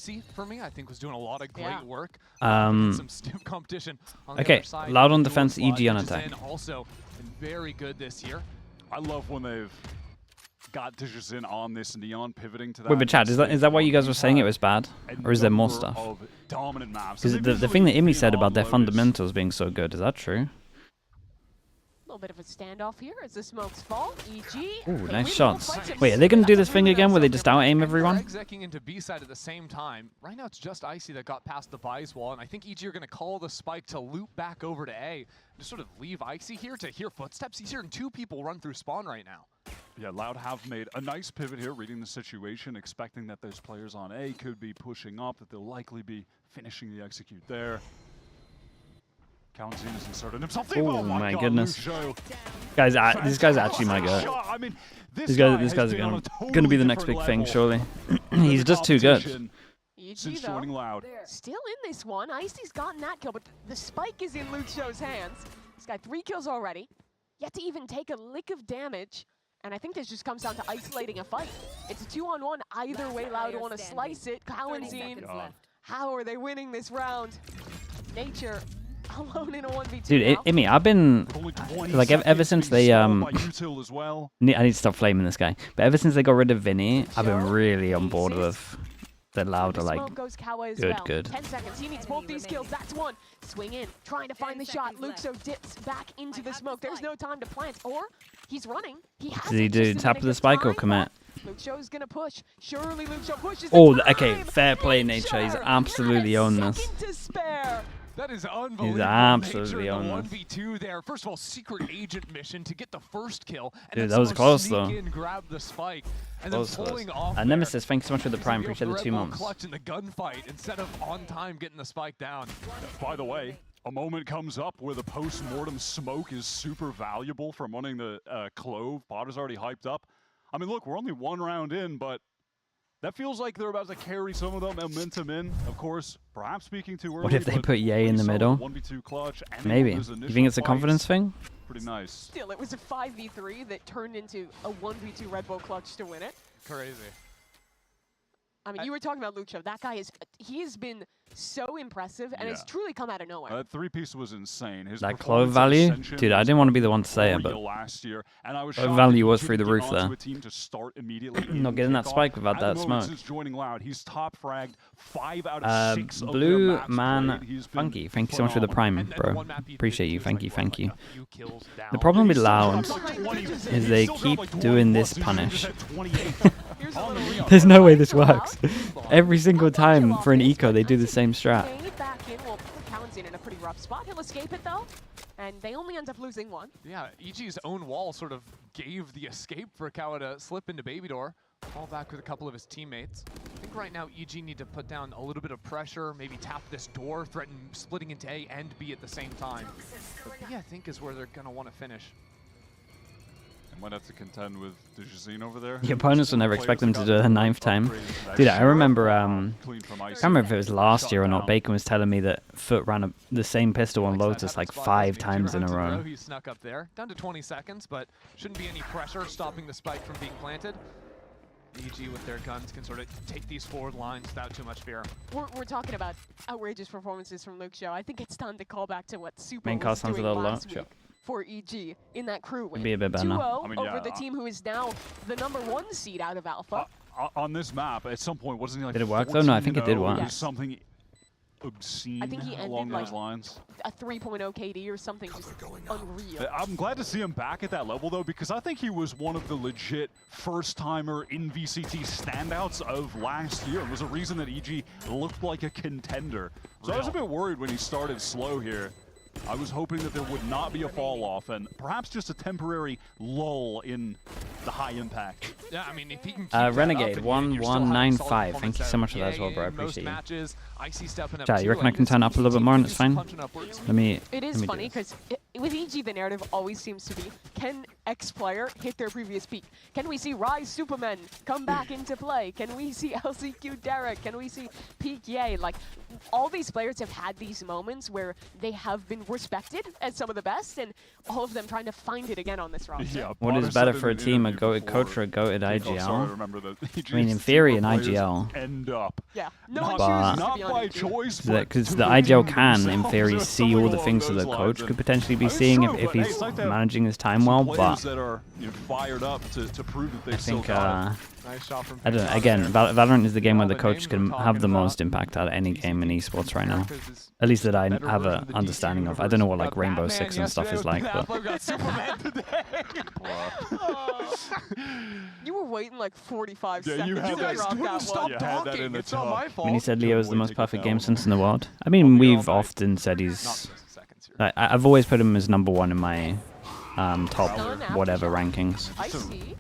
Icy for me. I think was doing a lot of great work. Some stiff competition on okay, the other side. Loud on defense, EG on attack. Also been very good this year. I love when they've got Decisive on this Neon pivoting to that. Wait, but Chad, is that why you guys were saying it was bad? Or is there more stuff? Because the thing that Imi said about their fundamentals being so good, is that true? A little bit of a standoff here as the smokes fall. EG. Ooh, nice shots. Wait, are they going to do this thing again where they just out-aim everyone? Execing into B side at the same time. Right now it's just Icy that got past the buys wall, and I think EG are going to call the spike to loop back over to A. Just sort of leave Icy here to hear footsteps. He's hearing 2 people run through spawn right now. Yeah, Loud have made a nice pivot here, reading the situation, expecting that those players on A could be pushing up, that they'll likely be finishing the execute there. Kalen's inserted himself. Oh my goodness. Guys, this guy's actually my guy. I mean, this guy's gonna be the next big thing, surely. He's just too good. EG though, Loud. still in this one. Icy's gotten that kill, but the spike is in Luxio's hands. He's got 3 kills already, yet to even take a lick of damage. And I think this just comes down to isolating a fight. It's a 2-on-1. Either way, Loud want to slice it. Kalen's, how are they winning this round? Nature alone in a 1v2. Dude, Imi, I've been like ever since they I need to stop flaming this guy. But ever since they got rid of Vinny, I've been really on board with the Loud are like good. 10 seconds. He needs both these kills. That's one. Swing in, trying to find the shot. Luxio dips back into the smoke. There's no time to plant, or he's running. He has Does he do tap of the spike or commit? Luxio's gonna push. Surely Luxio pushes. Oh, okay, fair play, Nature. He's absolutely owned this. That is unbelievable. He's absolutely on this. 1v2 there. First of all, secret agent mission to get the first kill. And dude, that was close though. In, grab the spike, and then pulling off Nemesis, thanks so much for the prime. Appreciate the 2 months. Clutch in the gunfight instead of on time getting the spike down. By the way, a moment comes up where the post-mortem smoke is super valuable from running the Clove. Bot is already hyped up. I mean, look, we're only 1 round in, but that feels like they're about to carry some of the momentum in. Of course, perhaps speaking too early. What if they put Ye in the middle? 1v2 clutch, maybe. You think it's a confidence thing? Pretty nice. Still, it was a 5v3 that turned into a 1v2 Red Bull clutch to win it. Crazy. I mean, you were talking about Luxio. That guy he has been so impressive, and it's truly come out of nowhere. That 3-piece was insane. That Clove value? Dude, I didn't want to be the one to say it, but Clove value was through the roof there. Not getting that spike without that smoke. He's top fragged 5 out of 6 Blue Man Funky, thank you so much for the prime, bro. Appreciate you, thank you, thank you. The problem with Loud is they keep doing this punish. There's no way this works. Every single time for an eco, they do the same strat. Back in. Well, Kalen's in a pretty rough spot. He'll escape it though, and they only end up losing 1. Yeah, EG's own wall sort of gave the escape for Kawa to slip into Baby Door, fall back with a couple of his teammates. I think right now EG need to put down a little bit of pressure, maybe tap this door, threaten splitting into A and B at the same time. But B, I think, is where they're gonna want to finish. Might have to contend with Decisive over there. The opponents will never expect them to do it a 9th time. Dude, I remember, I can't remember if it was last year or not, Bacon was telling me that Foot ran the same pistol on Lotus like 5 times in a row. He snuck up there, down to 20 seconds, but shouldn't be any pressure stopping the spike from being planted. EG with their guns can sort of take these forward lines without too much fear. We're talking about outrageous performances from Luxio. I think it's time to call back to what Super Main was sounds a doing little low. last week for EG in that crew win. Be a bit better 2-0 over the team who is now the #1 seed out of Alpha. On this map, at some point, wasn't he like? Did it work though? No, I think it did work. Yes. Something obscene I think he ended along like those lines. A 3.0 KD or something just unreal. I'm glad to see him back at that level though, because I think he was one of the legit first-timer in VCT standouts of last year. And was a reason that EG looked like a contender. So I was a bit worried when he started slow here. I was hoping that there would not be a fall off and perhaps just a temporary lull in the high impact. Yeah, I mean, if he can keep Renegade 1195. Thank you so much for that as well, bro. I appreciate you. Chat, you reckon I can turn up a little bit more and it's fine? Let me. It is funny because with EG, the narrative always seems to be, can X player hit their previous peak? Can we see Rise Supermen come back into play? Can we see LCQ Derek? Can we see Peak Ye? Like, all these players have had these moments where they have been respected as some of the best, and all of them trying to find it again on this roster. Yeah, What is better for a team, a goated coach or a goated IGL? I mean, in theory, an IGL. End up. Yeah, no Not, one chooses to not be on by EG. choice, Because but the to IGL redeem can, in themselves theory, or see all the something things along that the those coach lines. could potentially be It's seeing true, if but hey, he's it's like to have managing his time some well, players but that are, fired up to prove that they I still think, got it. Nice shot from I don't know, Pencado again, there. Valorant is the game where All the the coach names can we're have the talking most about. impact out of any game in VCT esports right now. Americas is At least that I better have version an of the understanding DC of. I don't know what universe. like Rainbow Batman Six and stuff is yesterday like, with Ben but Affleck got Superman today. You were waiting like 45 Yeah, seconds you had to that. drop that one. Stop You had that in talking. the It's not top. my fault. when he said Leo is the Couldn't most wait to perfect get game that sense in the world. I I'll mean, be we've all night. often said Not he's. just seconds here. Like, I've always put him as #1 in my top Done after whatever shot. rankings. I see.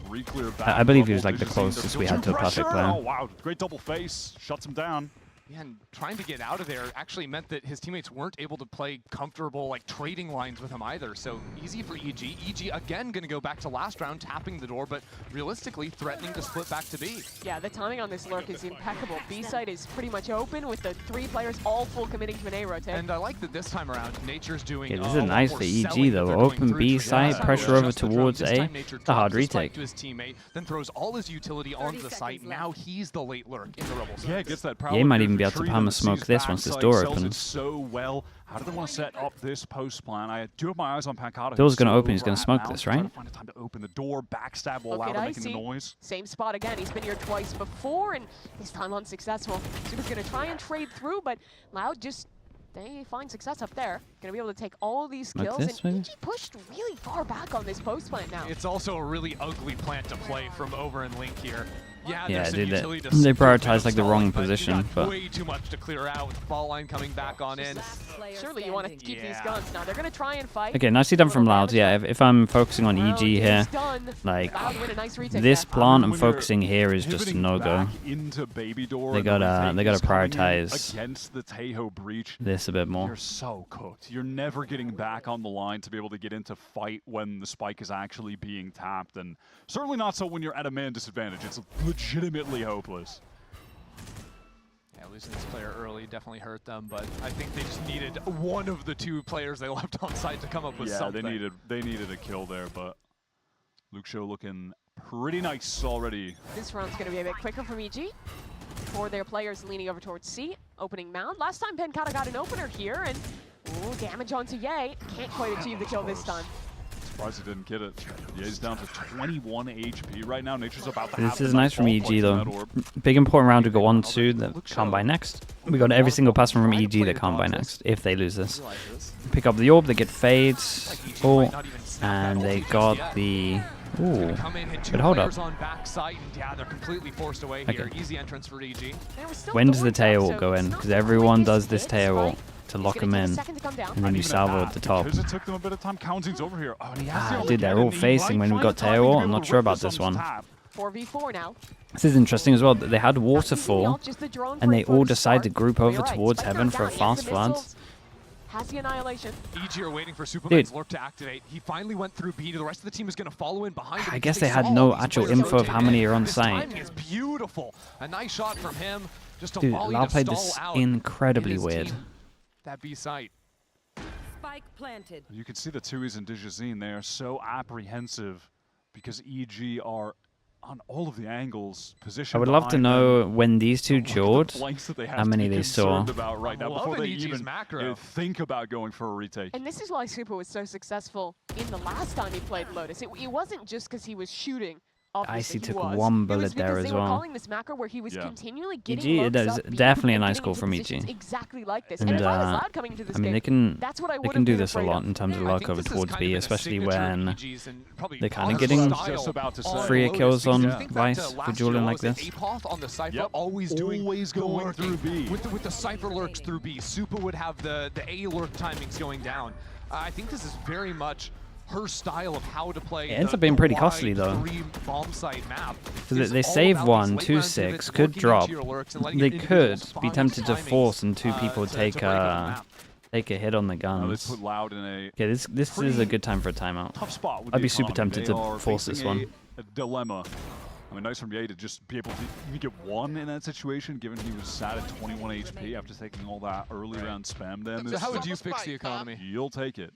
I believe he was like the closest we had to a perfect player. Oh wow, great double face, shuts him down. Yeah, and trying to get out of there actually meant that his teammates weren't able to play comfortable like trading lines with him either. So easy for EG. EG again going to go back to last round, tapping the door, but realistically threatening to split back to B. Yeah, the timing on this lurk is impeccable. B side is pretty much open with the 3 players all full committing to an A rotate. And I like that this time around, Nature's doing. Yeah, this a is lot nice more for EG selling though. that they're going Open through B to side, try. pressure Just over the drone. towards This A. time Nature It's a drops hard the spike retake. to his teammate, then throws all his utility onto the site. Now he's the late lurk in the Rebel side. Yeah, gets that power. He might even be able to palmer smoke this once this door opens. So well. How do they want to set up this post plan? I do have my eyes on Pancado. Door's gonna open, he's gonna smoke this, right? Trying to find a time to open the door, backstab while Look loud at making the Icy. noise. Same spot again. He's been here twice before, and this time unsuccessful. Super's going to try and trade through, but Loud just, they find success up there. Going to be able to take all these Like kills, this, and maybe? EG pushed really far back on this post plant now. It's also a really ugly plant to play from over in Link here. Yeah, Yeah, there's some dude, utility to they split prioritized like the stalling, wrong but you position, got but way too much to clear out with the ball line coming back on in. Surely you want to keep these Yeah. guns. Now they're going to try and fight. okay, nicely done from Loud. Yeah, if I'm focusing on Round EG is here, done. like Loud win a nice retake this there. plant I'm When you're focusing here is just a pivoting no-go. back into Baby Door They and the gotta- retake they gotta is coming in prioritize against the Tahoe breach. This a bit You're more. so cooked. You're never getting back on the line to be able to get into fight when the spike is actually being tapped, and certainly not so when you're at a man disadvantage. It's legitimately hopeless. Yeah, losing this player early definitely hurt them, but I think they just needed one of the 2 players they left on site to come up with Yeah, something. they needed a kill there, but Luke Show looking pretty nice already. This round's going to be a bit quicker from EG. For their players leaning over towards C, opening mound. Last time Pencado got an opener here, and ooh, damage onto Ye. Can't quite achieve the kill this time. Surprised he didn't get it. Yeah, he's down to 21 HP right now. Nature's about to This have is the nice from ball EG points in though. that orb. Big important round to go on to that can't buy next. We got every single person from EG that can't buy next if they lose this. Pick up the orb, they get fades. Oh, and they got the. Ooh, Come in, hit 2 but hold up. players on backside, and yeah, they're completely forced away here. Okay. Easy entrance for EG. There was still When does the thorns up, tail so go it's in? not Because the everyone does quickest this hit, tail Spike. to He's lock gonna him take a in, second to come down. and then you Even salvo that, at the top. Because it took them a bit of time. Counting's over here. Oh, and he has the Ah, ult dude, they're again, all and he facing might when we find got the timing tail to ult. be I'm able not to sure rip about this this on one. tap. 4v4 now. This is interesting as well. That they had Not waterfall, just the drone and they for all the decide to start. group But over you're right, towards Spike heaven knocked for a down, he has fast the flood. missiles, has the annihilation. EG are waiting for Superman's Dude. lurk to activate. He finally went through B. The rest of the team is going to follow in behind him. I because guess they had saw no these actual players info of how rotate many in. are on This site. timing is beautiful. A nice shot from him. Just a Dude, volley Lau to played stall this out incredibly his weird. team. That B site. Spike planted. You can see the Tuis and Dijazine. They are so apprehensive because EG are on all of the angles positioned. I would love to behind know them. when these two What are the jawed, flanks that they have how to many be they saw. concerned about right now before Loving they EG's even macro. think about going for a retake. And this is why Super was so successful in the last time he played Lotus. It wasn't just because he was shooting. Icy Obviously, he took was. one It was bullet there because as they were well. calling this macro where he was Yeah. continually getting EG, lurks that is up B definitely a and nice getting goal into from positions EG. exactly like this. And, And if I was Loud coming into this I mean, game, they can that's what I they would can have do been this a afraid lot of. in terms of Yeah, I luck think over this is towards kind B, of been a especially signature of when EG's and probably they're kinda our getting style just about to say. on freer Lotus, kills because on you think back to Vice for last dueling year, like was it this. Apoth on the Cypher, Yep. always Going through B. With the Cypher lurks through B. Supa would have the A lurk timings going down. I think this is very much her style of how to play. It ends the- up being the pretty wide costly, though. 3 bomb site map. So It's they all save about one, these 2-6, late-round pivots, could working drop. into your lurks and letting They your individual could be spawns tempted to timings, force and 2 people to take break up the map. take a hit on the They guns. put Loud in a Okay, this is a good time for a timeout. tough spot. With I'd the be super economy. tempted They to are force this facing one. a dilemma. I mean, nice from Ye to just be able to even get one in that situation, given he was sat at 21 HP after taking all that early round spam damage. So how would you fix the economy? You'll take it.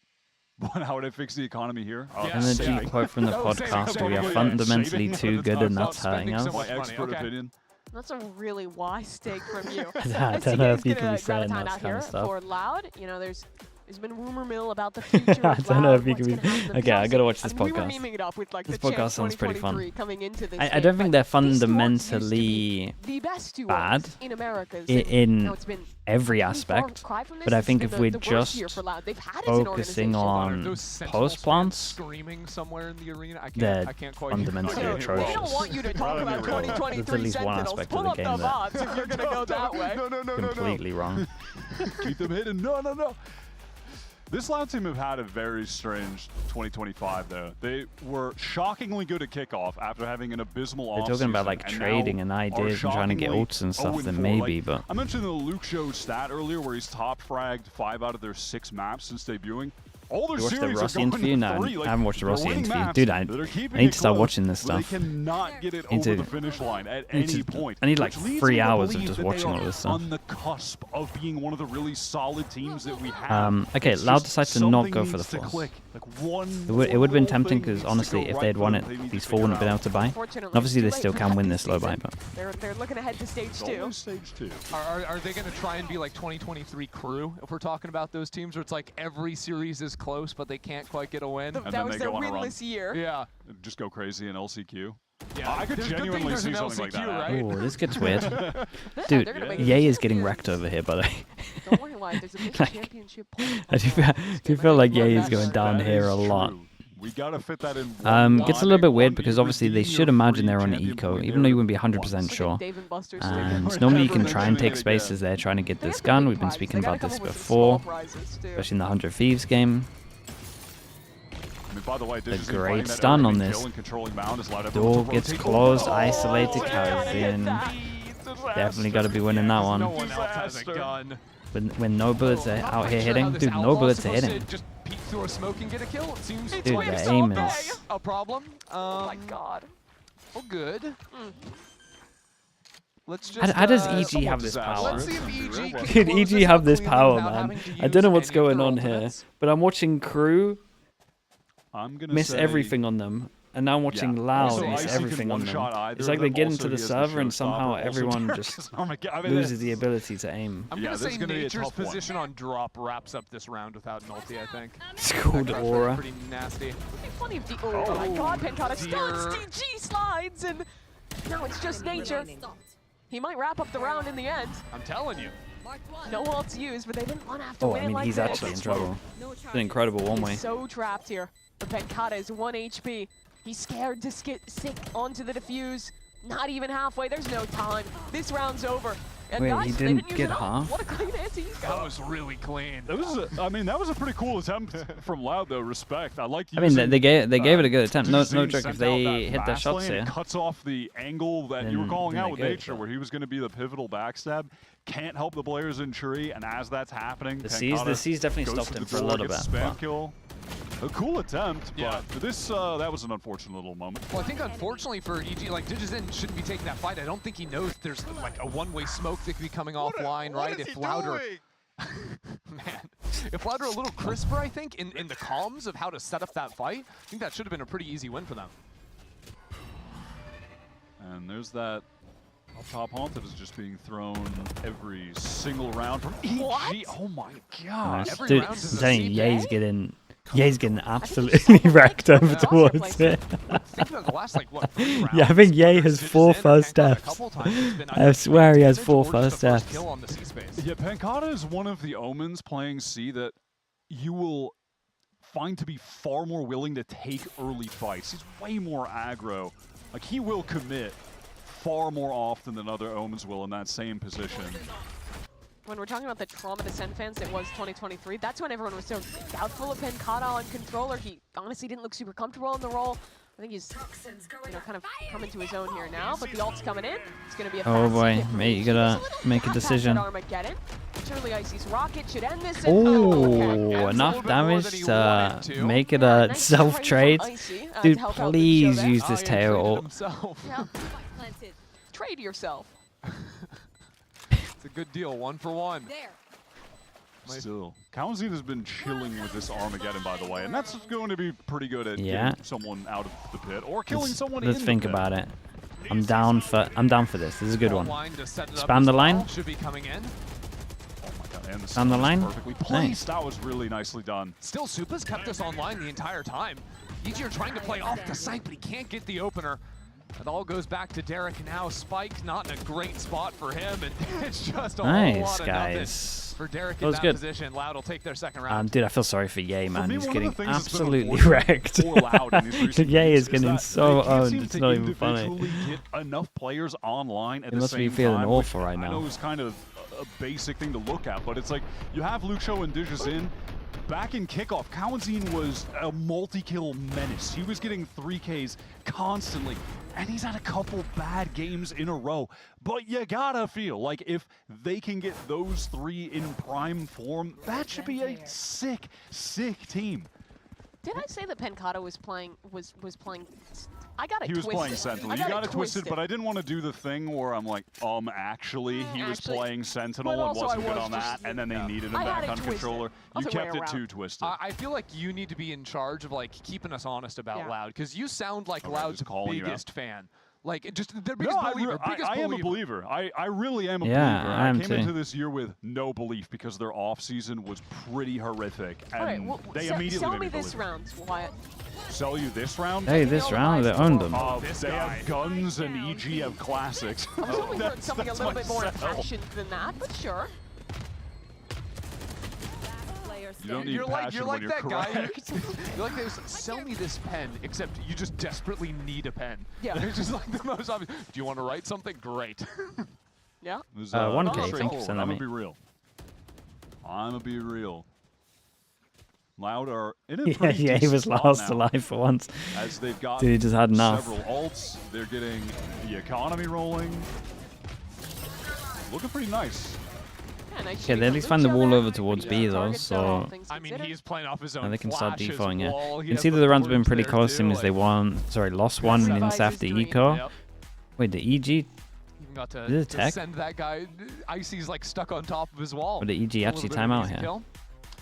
But how would I fix the economy here? Energy quote from the podcast, we are fundamentally too good and that's hurting us. My expert opinion. That's a really wise take from you. I don't know if you can be saying that kind of stuff. For Loud, you know, there's been rumor mill about the future. I of don't know Loud, if you what's can be. gonna happen. Okay, I gotta watch this And we were podcast. memeing it up with, like, This the podcast Champs sounds pretty fun. 2023 coming into this I game, don't think but they're these two orgs used to fundamentally be the best two bad orgs in America's, in now it's been every a far aspect, cry from this. but I It's think been if we're the worst just year for Loud. They've had as an focusing organization. on Those Sentinels post fans plants, screaming somewhere in the arena. they're I can't quite fundamentally They atrocious. don't want you to talk about That's at 2023 least one Sentinels. aspect of Pull the up game the that- odds if you're gonna go that way. Completely wrong. Keep them hidden. No. This Loud team have had a very strange 2025, though. They were shockingly good at kickoff after having an abysmal They're offseason. talking about like trading and ideas and trying to get ults and stuff, then maybe, but I mentioned the Luke Show stat earlier where he's top fragged 5 out of their 6 maps since debuting. All their you watched the series Rossi are going interview? to No, 3. Like, I haven't watched the they're Rossi winning interview. maps Dude, I that are keeping need it to start close, watching this but stuff. They cannot get it Need over to- the finish line at need any to- point. I need like which leads 3 me to hours of believe just that watching they all are this stuff. on the cusp of being one of the really solid teams that we have. Okay, It's Loud just decided to not something go for the needs to force. click. Like one It would have been little tempting thing because needs to honestly, go if right they'd for won them, it, they need to these figure 4 wouldn't have been out. able to buy. Unfortunately, And obviously, they it's too still late can for win this this low buy, season. but They're looking ahead to stage 2. Always stage 2. Are they going to try and be like 2023 Crew if we're talking about those teams where it's like every series is close but they can't quite get a win? then That was they their go on a run. winless year. Yeah. Just go crazy in LCQ. Yeah. I could There's good thing genuinely there's see an something like LCQ, that. right? oh, this gets weird. They're Dude, gonna make Ye it is getting champions. wrecked over here, by the way. Don't worry, Wyatt. There's a big Like, championship. I do feel like Ye is going down That here is a lot. true. We gotta fit that in. Gets a little bit weird because obviously they should imagine they're on eco, even though you wouldn't be 100% sure. Dave and Buster's And normally you can try and take spaces there trying to get this gun. We've been speaking about this before, especially in the 100 Thieves game. I mean, by the way, The Decisive great playing that stun on early this. kill and controlling Mound has allowed everyone Door to gets rotate. closed, Oh, isolated, carries in. Definitely got to be winning that No one. one else has a Disaster. gun. When no bullets are out here hitting, dude, no bullets are hitting. Just peek through a smoke and get a kill. It seems Dude, like their aim is... a problem. Oh my god. Oh, good. Let's just. How does somewhat EG have this power? Let's see if EG can Dude, close EG this have one this cleanly power, without man. having to I don't know use what's any of going their on here, ultimates. but I'm watching Crew I'm gonna miss say everything on them, and now I'm watching Yeah. Loud Also, miss Icy can everything on them. one-shot either It's of like they them. get Also, into the he has the server and somehow showstopper. Also, everyone Dirk just is- oh my God, I mean, loses the ability to aim. I'm Yeah, gonna this is say gonna be a Nature's tough one. position on drop wraps up this round without an ulti, I think. It's called That Aura. Pretty nasty. It'd be funny if oh my god, Pancata stuns, dear. DG slides, and now it's just nature. He might wrap up the round in the end. I'm telling you. No ults used, but they didn't want to have to Oh, win I it mean, like he's this. actually in trouble. It's an incredible one-way. He's so trapped here. But Pancata is 1 HP. He's scared to sick onto the defuse. Not even halfway. There's no time. This round's over. And Wait, guys, he they didn't didn't use get it all. half? What a clean anti he's That got. was really clean. That was a pretty cool attempt from Loud, though. Respect. I like. I mean, they gave it a good attempt. No Decisive joke. If sent they out that hit their fast shots lane, here, it cuts off the angle that you were Then- calling then out they with go, Nature, but- where he was going to be the pivotal backstab. Can't help the players in tree, and as that's happening, the Pancata C's definitely goes stopped to him the for a door, little gets bit. a spam but- kill. A cool attempt, Yeah. but this that was an unfortunate little moment. Well, I think unfortunately for EG, like Decisive shouldn't be taking that fight. I don't think he knows there's like a one-way smoke that could be coming offline, right? If Louder, man, if Louder a little crisper, I think in the comms of how to set up that fight, I think that should have been a pretty easy win for them. And there's that up top haunt that is just being thrown every single round from EG. What? Oh my god! Nice. every Dude, round I'm is a telling you, CP. Ye's getting he absolutely saw wrecked the over roster towards placement. it. Think about the last like what? 3 rounds. Yeah, I think Ye has Decisive 4 and first Pancata a deaths. couple times. It's been I either swear he has advantage 4 or just first the deaths. kill on the C space. Yeah, Pancata is one of the omens playing C that you will find to be far more willing to take early fights. He's way more aggro. Like, he will commit far more often than other omens will in that same position. When we're talking about the trauma to Sen fans that was 2023, that's when everyone was so doubtful of Pancata on controller. He honestly didn't look super comfortable in the role. I think he's, kind of coming to his own here now, but the ult's coming in. It's going to be a Oh fast boy, hit from mate, you EG. gotta Just a little make a half-assed decision. at Armageddon. Surely Icy's rocket should end this. Oh, enough damage to make it a self-trade. Dude, please use this tail ult. Yeah. Trade yourself. It's a good deal, 1 for 1. There. Still, Kawanzin has been chilling with this Armageddon, by the way, and that's going to be pretty good at getting someone out of the pit or killing someone in the pit. Let's think about it. I'm down for this. This is a good one. Spam the line. Should be coming in. Oh my god, and the Spam the line. Perfectly placed. That was really nicely done. Still, Supa's kept us online the entire time. EG are trying to play off the site, but he can't get the opener. It all goes back to Derek now. Spike not in a great spot for him, and it's just a whole lot of nothing for Derek in that position. Loud will take their second round. Dude, I feel sorry for Ye, man. He's getting absolutely wrecked. Ye is getting so owned. It's not even funny. Get enough players online at He the must be same feeling time, awful right now. I know it's kind of a basic thing to look at, but it's like you have Lucio and Digis in. Back in kickoff, Kawanzin was a multi-kill menace. He was getting 3Ks constantly, and he's had a couple bad games in a row. But you gotta feel like if they can get those 3 in prime form, that should be a sick, sick team. Did I say that Pencado was playing? Was playing? I got it twisted. He was playing Sentinel. You got it twisted, but I didn't want to do the thing where I'm like, actually, he was playing Sentinel and wasn't good on that, and then they needed him back on controller. You kept it too twisted. I feel like you need to be in charge of like keeping us honest about Loud, because you sound like Loud's biggest fan. Like, just their biggest believer. I am a believer. I really am a believer. I am came into this year with no belief because their off-season was pretty horrific. And all right, well, they immediately sell me this round, Wyatt. Sell you this round? Hey, this round, they owned them. They have guns and EG have classics. I was hoping for something a little bit more impassioned than that, but sure. You don't need passion when you're correct. You're like this, sell me this pen, except you just desperately need a pen. Yeah. It's just like the most obvious. Do you want to write something? Great. Yeah. 1K, thank you for sending me. I'm gonna be real. I'm gonna be real. Loud are in a pretty yeah, he was last alive for once. As they've got Dude, he just had enough. Several ults. They're getting the economy rolling. Looking pretty nice. Yeah, they at least find the wall over towards B though, so I mean, he's playing off his own. and they can start flashes, defoing it. wall. You can see that the rounds have been pretty close since they lost one in after eco. Yep. Wait, the EG? Even got to, Is it to tech? send that guy. Icy's like stuck on top of his wall. Or did EG actually time out here? Did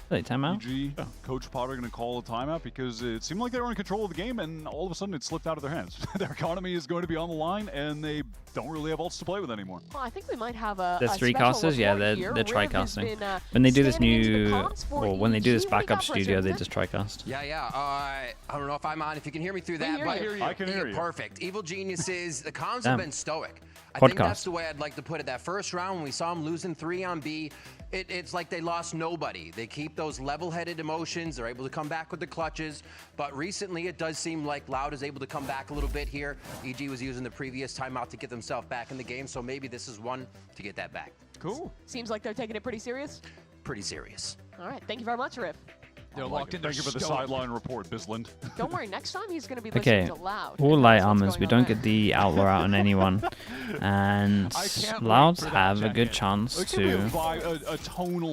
they time out? EG, Coach Potter going to call a timeout because it seemed like they were in control of the game, and all of a sudden it slipped out of their hands. Their economy is going to be on the line, and they don't really have ults to play with anymore. Well, I think we might have a. There's 3 casters, yeah, they're tri-casting. When they do this when they do this backup studio, they just tri-cast. Yeah. I don't know if I'm on. If you can hear me through that, I can hear you. Perfect. Evil Geniuses. The comms have been stoic. I Podcast. think that's the way I'd like to put it. That first round when we saw them losing 3 on B, it's like they lost nobody. They keep those level-headed emotions. They're able to come back with the clutches. But recently, it does seem like Loud is able to come back a little bit here. EG was using the previous timeout to get themselves back in the game, so maybe this is one to get that back. Cool. Seems like they're taking it pretty serious. Pretty serious. All right, thank you very much, Riff. They're locked in. Thank you for the sideline report, Bisland. Don't worry, next time he's going to be listening to Loud. All light armors. We don't get the outlaw out on anyone. And Louds have a good chance to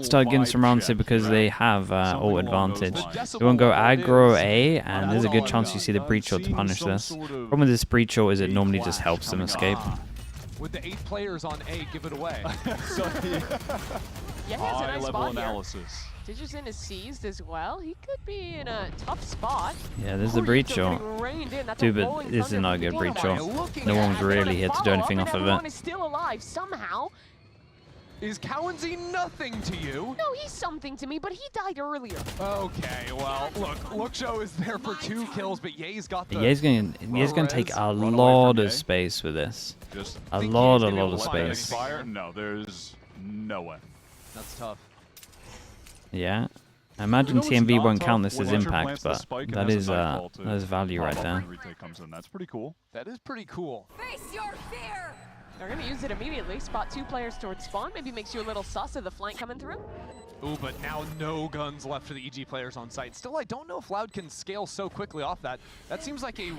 start getting some rounds here because they have ult advantage. They won't go aggro A, and there's a good chance you see the breach ult to punish this. Problem with this breach ult is it normally just helps them escape. With the 8 players on A, give it away. Yeah, he has a nice spot analysis. Digison is seized as well. He could be in a tough spot. Yeah, there's the breach ult. Dude, but this is not a good breach ult. No one's really here to do anything off of it. Is still alive somehow. Is Kawanzin nothing to you? No, he's something to me, but he died earlier. Okay, well, look, Lookshow is there for 2 kills, but Ye's got the... Ye's gonna take a lot of space with this. A lot of space. No, there's no way. That's tough. Yeah. I imagine TMV won't count this as impact, but that is value right there. That's pretty cool. That is pretty cool. Face your fear! They're going to use it immediately. Spot 2 players towards spawn. Maybe makes you a little sus of the flank coming through. Ooh, but now no guns left for the EG players on site. Still, I don't know if Loud can scale so quickly off that. That seems like a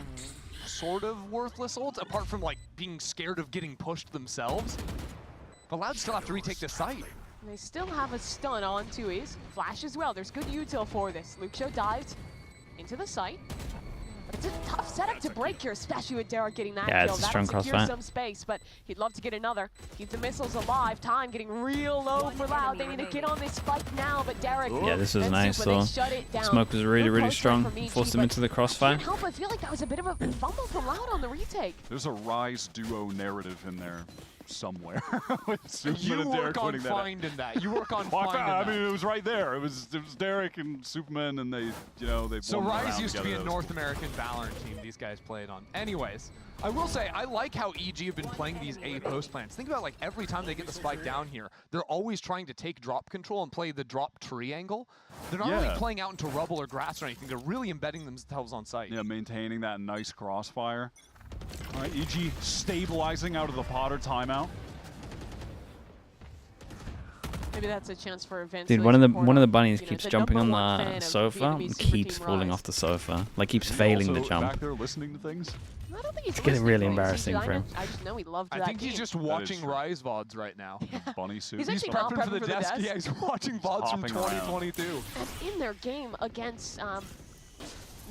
sort of worthless ult, apart from like being scared of getting pushed themselves. But Loud still have to retake the site. They still have a stun on Tui's. Flash as well. There's good util for this. Luxio dives into the site. But it's a tough setup to break here, especially with Derek getting that kill. It's a strong That'll secure crossfire. some space, but he'd love to get another. Keep the missiles alive. Time getting real low for Loud. They need to get on this spike now, but Derek... Yeah, this was nice. Super, So shut it down. smoke was really, really strong. Forced him into the crossfire. Can't help but feel like that was a bit of a fumble from Loud on the retake. There's a Rise duo narrative in there somewhere. You work on finding that. You work on finding that. I mean, it was right there. It was Derek and Superman, and they, you know, they. So Rise used to be a North American Valorant team these guys played on. Anyways, I will say I like how EG have been playing these A post plans. Think about like every time they get the spike down here, they're always trying to take drop control and play the drop triangle. They're not really playing out into rubble or grass or anything. They're really embedding themselves on site. Yeah, maintaining that nice crossfire. All right, EG stabilizing out of the Potter timeout. Maybe that's a chance for Vince. Dude, one of the bunnies keeps jumping on the sofa and keeps falling off the sofa. Like keeps failing the jump. Back there listening to things. I don't think he's It's getting really listening to embarrassing for him. I just know he loved I that think he's game. just watching Rise VODs right now. Bunny suit. He's actually not prepping for the desk. Yeah, he's watching VODs from hopping around. 2022. And in their game against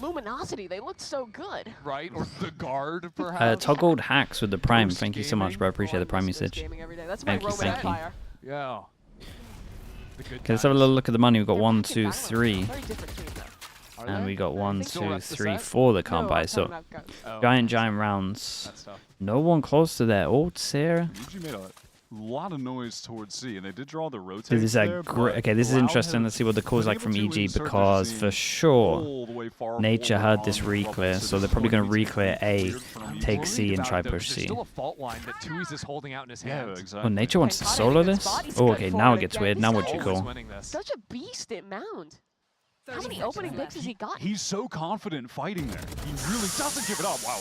Luminosity, they looked so good. Right? Or the guard, perhaps. Toggled hacks with the prime. Ghost Thank you so much, bro. Appreciate the prime usage. Gaming every day. That's my Thank you, Roman thank you. Empire. Yeah. Okay, let's have a little look at the money. We've got They're 1, back in 2, Valorant. 3. Very different team, though. And we got 1, Still 2, rest the 3, set? 4 that can't No, buy. I'm So talking about Ghost. giant rounds. That's tough. No one close to their ults here. EG made a lot of noise towards C, and they did draw the rotate. Dude, this is a great. Okay, this is interesting. Let's see what the call's like from EG, because for sure Nature heard this reclear, so they're probably going to reclear A, take C, and try push C. There's still a fault line that Tui's is holding out in his hands. Yeah, exactly. Oh, Nature wants to solo this? Oh, okay, now it gets weird. Now what you call? Such a beast at Mound. How many opening picks has he got? He's so confident fighting there. He really doesn't give it up. Wow.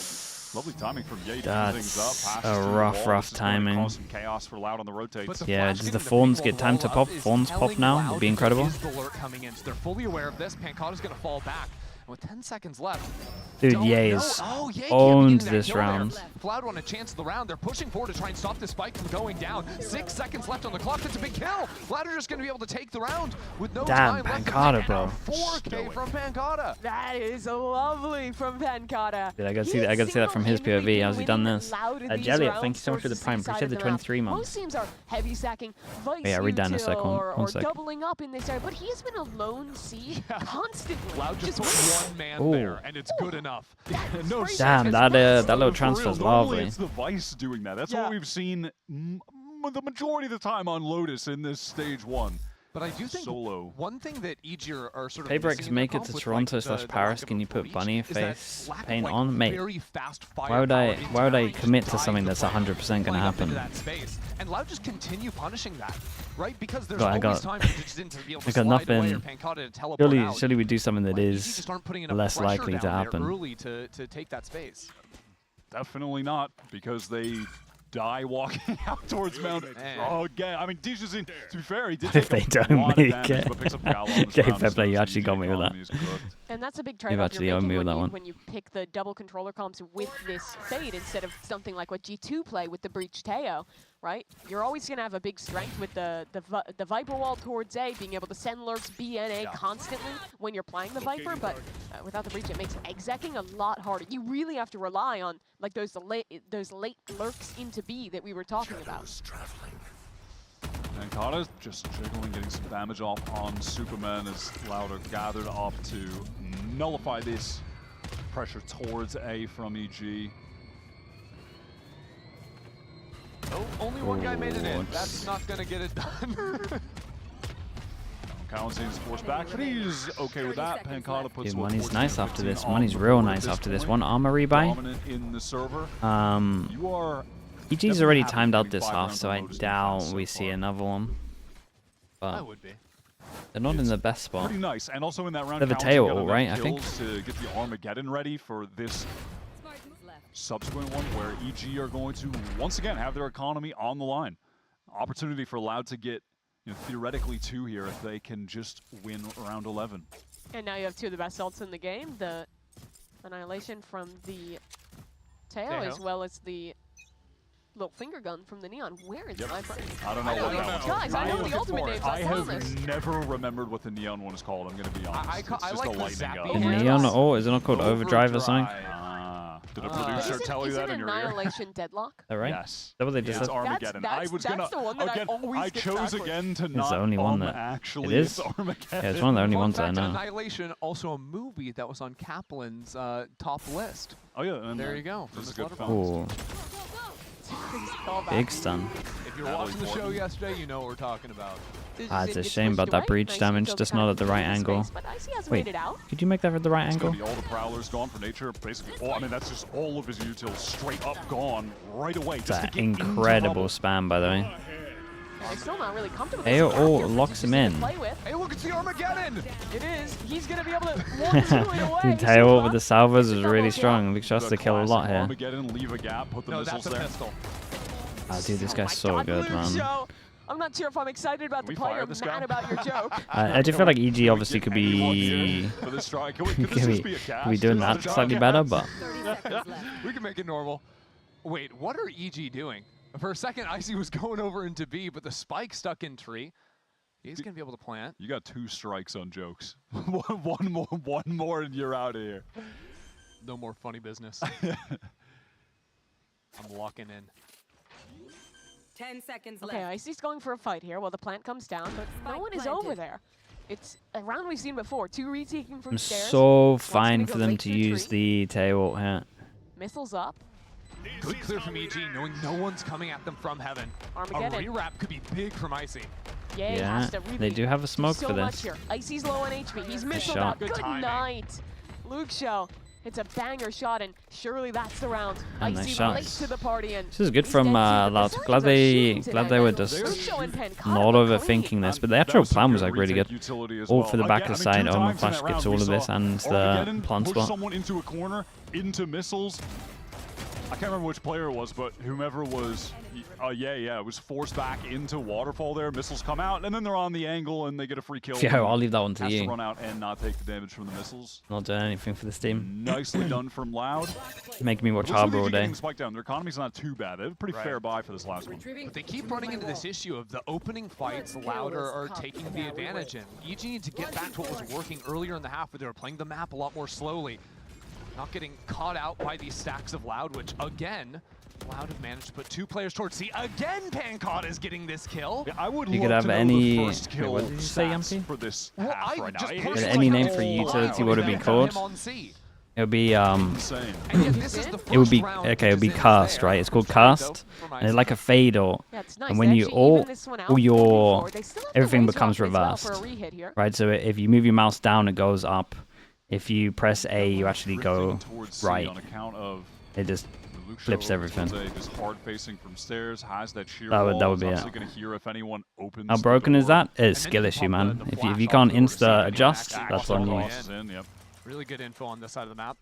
Lovely timing from Ye to clean things up. That's Passes a through the rough, wall. rough This is gonna timing. Cause some chaos for Loud on the rotates. Yeah, does the Fawns get time to pop? Fawns pop now? It'd be incredible. The lurk coming in, so they're fully aware of this. Pancada's going to fall back. And with 10 seconds left, Dude, don't Ye know. is Oh, Ye can't be owned getting that this kill there. round. Cloud won a chance of the round. They're pushing forward to try and stop this spike from going down. 6 seconds left on the clock. It's a big kill. Loud are just going to be able to take the round with no Damn, time left. Pancada, bro. 4K from Pancada. That is lovely from Pancada. Dude, I gotta see that from his POV. How's he done this? Jelliot, thank you so much for the prime. Appreciate the 23 Most months. teams are heavy stacking Vice Yeah, read that in a sec. or One sec. doubling up in this area, but he has been a lone C constantly. Loud just put one man Ooh. there, and it's good enough. No, Damn, that little transfer's for real, normally lovely. It's the Vice doing that. That's what we've seen the majority of the time on Lotus in this stage 1. But I do think Solo. one thing that EG are sort of Paybricks missing in make the it to comp with, Toronto like, slash the Paris. lack Can of you put reach bunny is that face lack of, paint like, on? Mate, very fast why would firepower I into range commit to drive something the that's fight 100% gonna playing up into happen? that space. And Loud just continue punishing that, right? Because there's I always got- time for Digidin to be able to I got slide away nothing. or Pancada to teleport out. Surely we do something that Like, EG is just aren't putting enough less pressure likely to down there happen. early to take that space. Definitely not, because they die walking out towards Mount. Man. Oh, again. I mean, Dish is in. To be fair, he did If take they a don't lot of make damage, it. but picks up Gal on this Okay, round, fair so play, you it's actually got me with that. economy is cooked. And that's a big You've trade-off actually you're owned me making with that one. when you pick the double controller comps with this Fade instead of something like what G2 play with the Breach Teo, right? You're always going to have a big strength with the Viper wall towards A, being able to send lurks B and A constantly when you're playing the Viper, but without the Breach it makes execing a lot harder. You really have to rely on like those late lurks into B that we were talking about. And Kata's just jiggling, getting some damage off on Superman as Louder gathered up to nullify this pressure towards A from EG. Oh, only one guy made it in. That's not going to get it done. Kalenzin's forced back, but he's okay with that. Pancada puts Dude, what, money's 14, nice after 15 this. on Money's the real board at nice this after this. point. One armor rebuy. Dominant in the server. You are EG's already definitely timed out having this 5 half, rounds so on I Lotus doubt defense so we see far. another one. I But would be. they're not in It's the best spot. Pretty nice, and also in that round, They have a Kalenzi tail got ult, enough right, I think? kills to get the Armageddon ready for this subsequent one, where EG are going to once again have their economy on the line. Opportunity for Loud to get, you know, theoretically 2 here if they can just win round 11. And now you have two of the best ults in the game, the Annihilation from the Teo, as well as the little finger gun from the Neon. Where is my friend? I don't know what that was. Guys, I know the ultimate names. I I promise. have never remembered what the Neon one is called, I'm going to be honest. I It's just like a the lightning zappy. gun. The Neon, oh, is it not called Overdrive or something? Did a producer tell you that in your ear? Annihilation Deadlock? Is that right? Yes. Is that what they just It's said? Armageddon. That's the one that I always I get chose backwards. again to It's not the only one that actually. it is. It's Armageddon. Yeah, it's one of the only Fun ones that I fact, know. Annihilation, also a movie that was on Kaplan's top list. Oh yeah, and There you go. This is From good the fun. Ooh, big stun. If you're watching the show yesterday, you know what we're talking about. Ah, it's a shame about that breach damage, just not at the right angle. Wait, could you make that at the right It's angle? gonna be all the prowlers gone for nature, basically. Oh, I mean that's just all of his utils straight up gone right away. It's Just to an get into incredible rubble. spam, by the way. I'm still not really comfortable. AO locks him in. Hey, look, it's the Armageddon! It is. He's gonna be able to 1-2 it away. Dude, Tail with the salvos is really strong. Big shots The to kill a lot classic here. Armageddon, leave a gap, put the No, missiles that's a there. pistol. Ah, dude, this guy's Oh so my good, God, Luke man. Show. I'm not sure if I'm excited about the we play fire or this mad guy? about your joke. I do feel like EG obviously could be For this strike. Could could this be, just be a cast? could be doing that slightly better, but 30 seconds left. We can make it normal. Wait, what are EG doing? For a second, Icy was going over into B, but the spike stuck in tree. He's going to be able to plant. You got 2 strikes on jokes. one more, and you're out of here. No more funny business. I'm locking in. 10 seconds Okay, left. Icy's going for a fight here while the plant comes down, but no Spike one is planted. over there. It's a round we've seen before. 2 retaking from I'm stairs. so One's fine gonna for go them late to through use tree. the tail ult here. Missiles up. Good clear from EG, knowing no one's coming at them from heaven. A Armageddon. rewrap could be big from Icy. Yeah, Yeah, has to really they do have a smoke so for much this. here. Icy's low on HP. He's missile shot. out. Good Good timing. night. Luke Show. It's a banger shot, and surely that's the round. Oh, nice Icy shots. late to the party, and This is good he's from dead serious. Loud. The Glad Brazilians are shooting they today. were Luke just Show and Pen caught not him overthinking clean. this, but the That actual was some plan was good like really retake good. utility as All well. for the back Again, of I side. mean, 2 Omen times in Flash that gets round all we of this saw and the Armageddon plant push spot. someone into a corner, into missiles. I can't remember which player it was, but whomever was, it was forced back into waterfall there. Missiles come out, and then they're on the angle, and they get a free kill. Yeah, I'll leave that one to Has to you. run out and not take the damage from the missiles. Not doing anything for this team. Nicely done from Loud. Making me watch Looks like Harbor they all keep day. getting spiked down. Their economy's not too bad. They have a pretty Right. fair buy for this last one. But they keep running into this issue of the opening fights, Louder are taking the advantage in. EG needs to get back to what was working earlier in the half where they were playing the map a lot more slowly. Not getting caught out by these stacks of Loud, which again, Loud have managed to put 2 players towards C. Again, Pancott is getting this kill. Yeah, I would You love could have to know any- the first wait, kill what did you say, stats Yumpy? for this Well, half I right now. just It pushed is Any like name a for whole utility, lot. what would it be Him called? on C. It would be insane. And yet this is the it would be first round okay. It would be which is cast, there. right? It's called First fight, cast, though, from and it's Icy. like a fade ult. Yeah, it's nice. And when They you actually even ult, this one out all 3v4. your They still have to everything raise becomes up as well for a reversed, re-hit here. right? So if you move your mouse down, it goes up. If you press A, you actually go Drifting towards C right. on account of It just Luke flips Shaw, everything. Just hard facing from stairs, has that sheer That would- wall. that would Is be it. obviously going to hear if anyone opens. how the broken is door. that? It's And then skill you issue, pump man. the If flash you off can't the door to see insta if adjust, anyone that's actually on you. crosses In, yep. Really good info on this side of the map.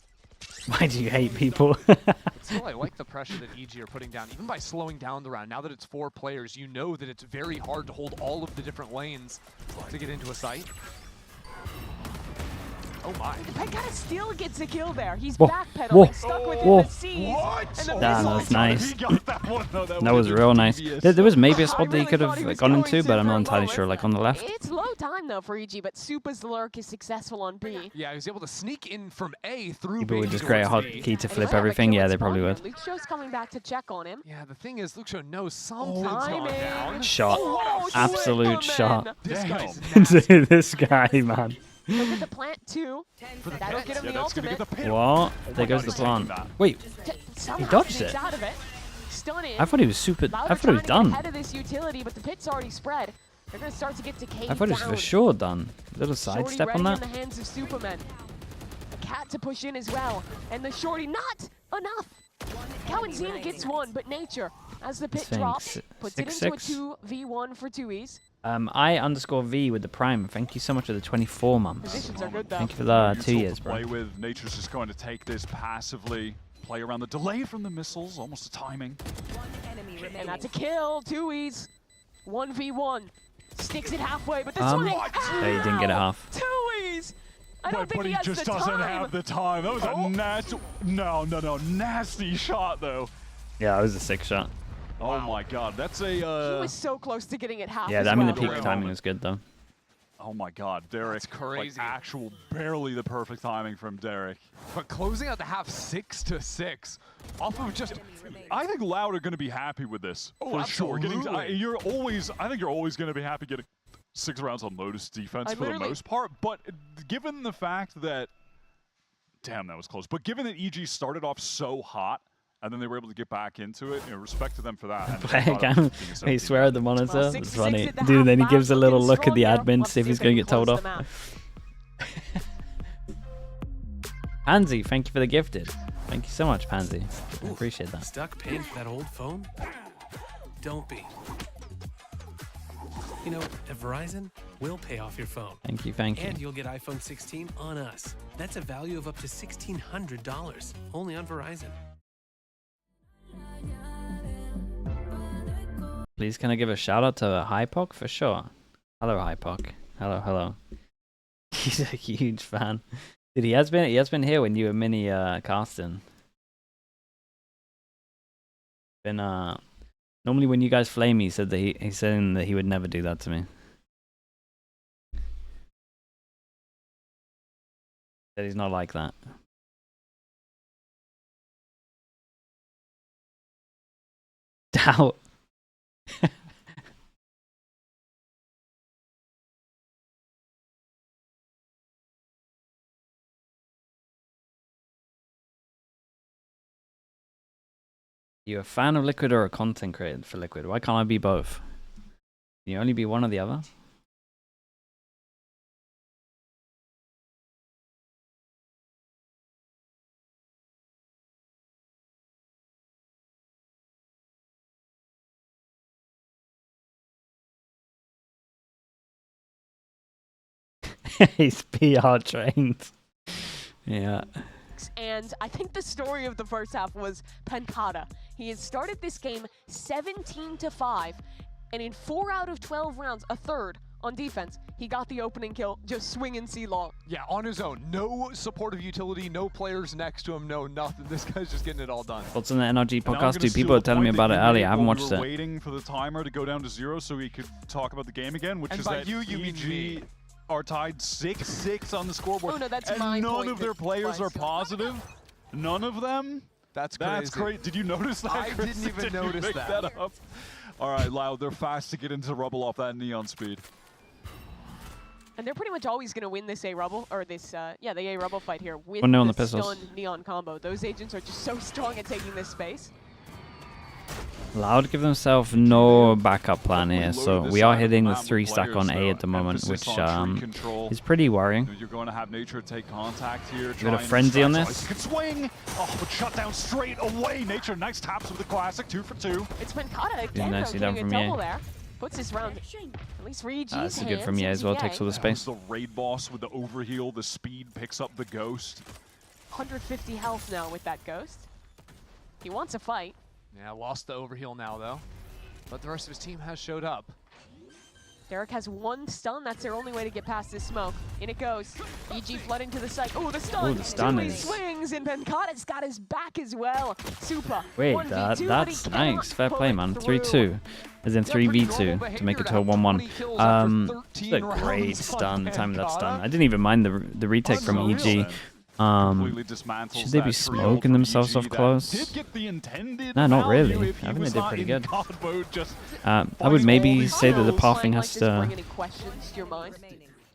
Why do you hate people? But still, I like the pressure that EG are putting down, even by slowing down the round. Now that it's 4 players, you know that it's very hard to hold all of the different lanes to get into a site. Oh my. Pancott still gets a kill there. He's Whoa. backpedaling, Whoa. stuck within Whoa. the seas. What? And the Oh Damn, missile that's is on nice. He got that one. No, That was would've real been nice. devious. There was maybe a I spot that he really could thought he have was gone going into, to but I'm for not a entirely sure. moment. Like on the left. It's low time though for EG, but Supa's lurk is successful on B. Yeah, he was able to sneak in from A through People B would just create a towards B. hotkey to And flip he might have a everything. kill Yeah, at they probably spawn would. here. Luke Show's coming back to check on him. Yeah, the thing is, Luke Show knows something's gone Timing. down. Shot. Oh, Absolute Superman. shot. This Damn. guy's nasty. Dude, this guy, man. Look at the plant too. 10 That'll seconds. get him Yeah, the that's gonna ultimate. get the pin. What? my There goes God, the he's taking plan. that. Wait, Somehow dodged sneaks it. out of it. Stunning. I thought he was super. Louder I thought he was trying to get done. ahead of this utility, but the pit's already spread. They're going to start to get decayed I thought it was down. for sure done. Little Shorty sidestep ready on in that. the hands of Superman. A cat to push in as well. And the Shorty not enough. Kawenzina gets one, but Nature, as the pit Thing, drops, puts it into a 6-6. 2v1 for 2Es. I_V with the prime. Thank you so much for the 24 months. Positions are good though. Thank you for the Neutral 2 to years, play bro. with. Nature's just going to take this passively, play around the delay from the missiles, almost a timing. One enemy remaining. And that's a kill. 2Es. 1v1. Sticks it halfway, but this Um, one. yeah, he didn't get it half. 2Es. I don't think but he he has just the doesn't time. have the time. That was a nasty, no, nasty shot though. Yeah, it was a 6 shot. Oh my god, that's a... He was so close to getting it half. Yeah, as I mean, well. the peak timing was good, though. Oh my god, Derek. That's crazy. Like, actual, barely the perfect timing from Derek. But closing out the half 6-6 off of just... I think Loud are going to be happy with this, for sure. absolutely. I think you're always going to be happy getting 6 rounds on Lotus defense for the most part, but given the fact that... Damn, that was close. But given that EG started off so hot, and then they were able to get back into it, respect to them for that. He swear at the monitor. Well, It's 6-6 funny. at the Dude, then he half, gives a Loud little looking look at the strong here. admin, Let's see if he's they going to can get told close off. them out. Pansy, thank you for the gifted. Thank you so much, Pansy. I appreciate that. Stuck paying for that old phone? Don't be. You know, at Verizon, we'll pay off your phone. Thank you, thank you. And you'll get iPhone 16 on us. That's a value of up to $1,600, only on Verizon. Please, can I give a shout out to Hypoc for sure? Hello, Hypoc. Hello, hello. He's a huge fan. Dude, he has been here when you were mini casting. Been normally when you guys flame me, he said that he's saying that he would never do that to me. That he's not like that. Doubt. You a fan of Liquid or a content creator for Liquid? Why can't I be both? Can you only be one or the other? He's PR trained. Yeah. And I think the story of the first half was Pancata. He has started this game 17-5, and in 4 out of 12 rounds, a third on defense, he got the opening kill, just swinging C-long. Yeah, on his own. No supportive utility, no players next to him, no nothing. This guy's just getting it all done. What's in the NRG podcast? Dude, people are telling me about it earlier. I haven't watched it. Waiting for the timer to go down to 0 so we could talk about the game again, which And is by that you mean me. are tied 6-6 on the scoreboard. Oh, no, that's and my none point of their that players are was- positive. None of them. That's crazy. That's great. Did you notice that? I Chris? didn't even Did you notice pick that. up? All right, Loud. They're fast to get into rubble off that neon speed. And they're pretty much always going to win this A-Rubble, or this, the A-Rubble fight here with Oh, no, on the the pistols. stun neon combo. Those agents are just so strong at taking this space. Loud give themselves no backup plan here, so we are hitting the 3-stack on A at the moment, which is pretty worrying. You're going to have Nature take contact here. Got a frenzy on this. He can swing. Oh, but shut down straight away. Nature, nice taps with the classic, 2 for 2. It's Pancata again, nicely though, done getting from a double Ye. there. Puts this round, at least for EG's This is good hands, from Ye as well, Ye. takes all the That was space. the raid boss with the overheal, the speed picks up the ghost. 150 health now with that ghost. He wants a fight. Yeah, lost the overheal now, though. But the rest of his team has showed up. Derek has 1 stun. That's their only way to get past this smoke. In it goes. EG flooding to the site. Oh, the stun. Ooh, the stun Two-way is- swings, and Pancata's got his back as well. Super. Wait, 1v2, but he that's cannot nice. Fair pull play, it man. through. 3-2. As in Yeah, pretty 3v2 normal to make behavior it to to a have 1-1. 20 kills after Just 13 a great rounds stun, on the time of that stun. Pancata. I didn't even mind the retake from Unreal, EG. man. Completely dismantles Should they be that smoking trio themselves from off EG that close? Did get the intended No, not value really. if he I think was they did not pretty in good. God mode, just I would fighting all maybe these say that the heroes. pathing has Does bring to... any questions to your mind?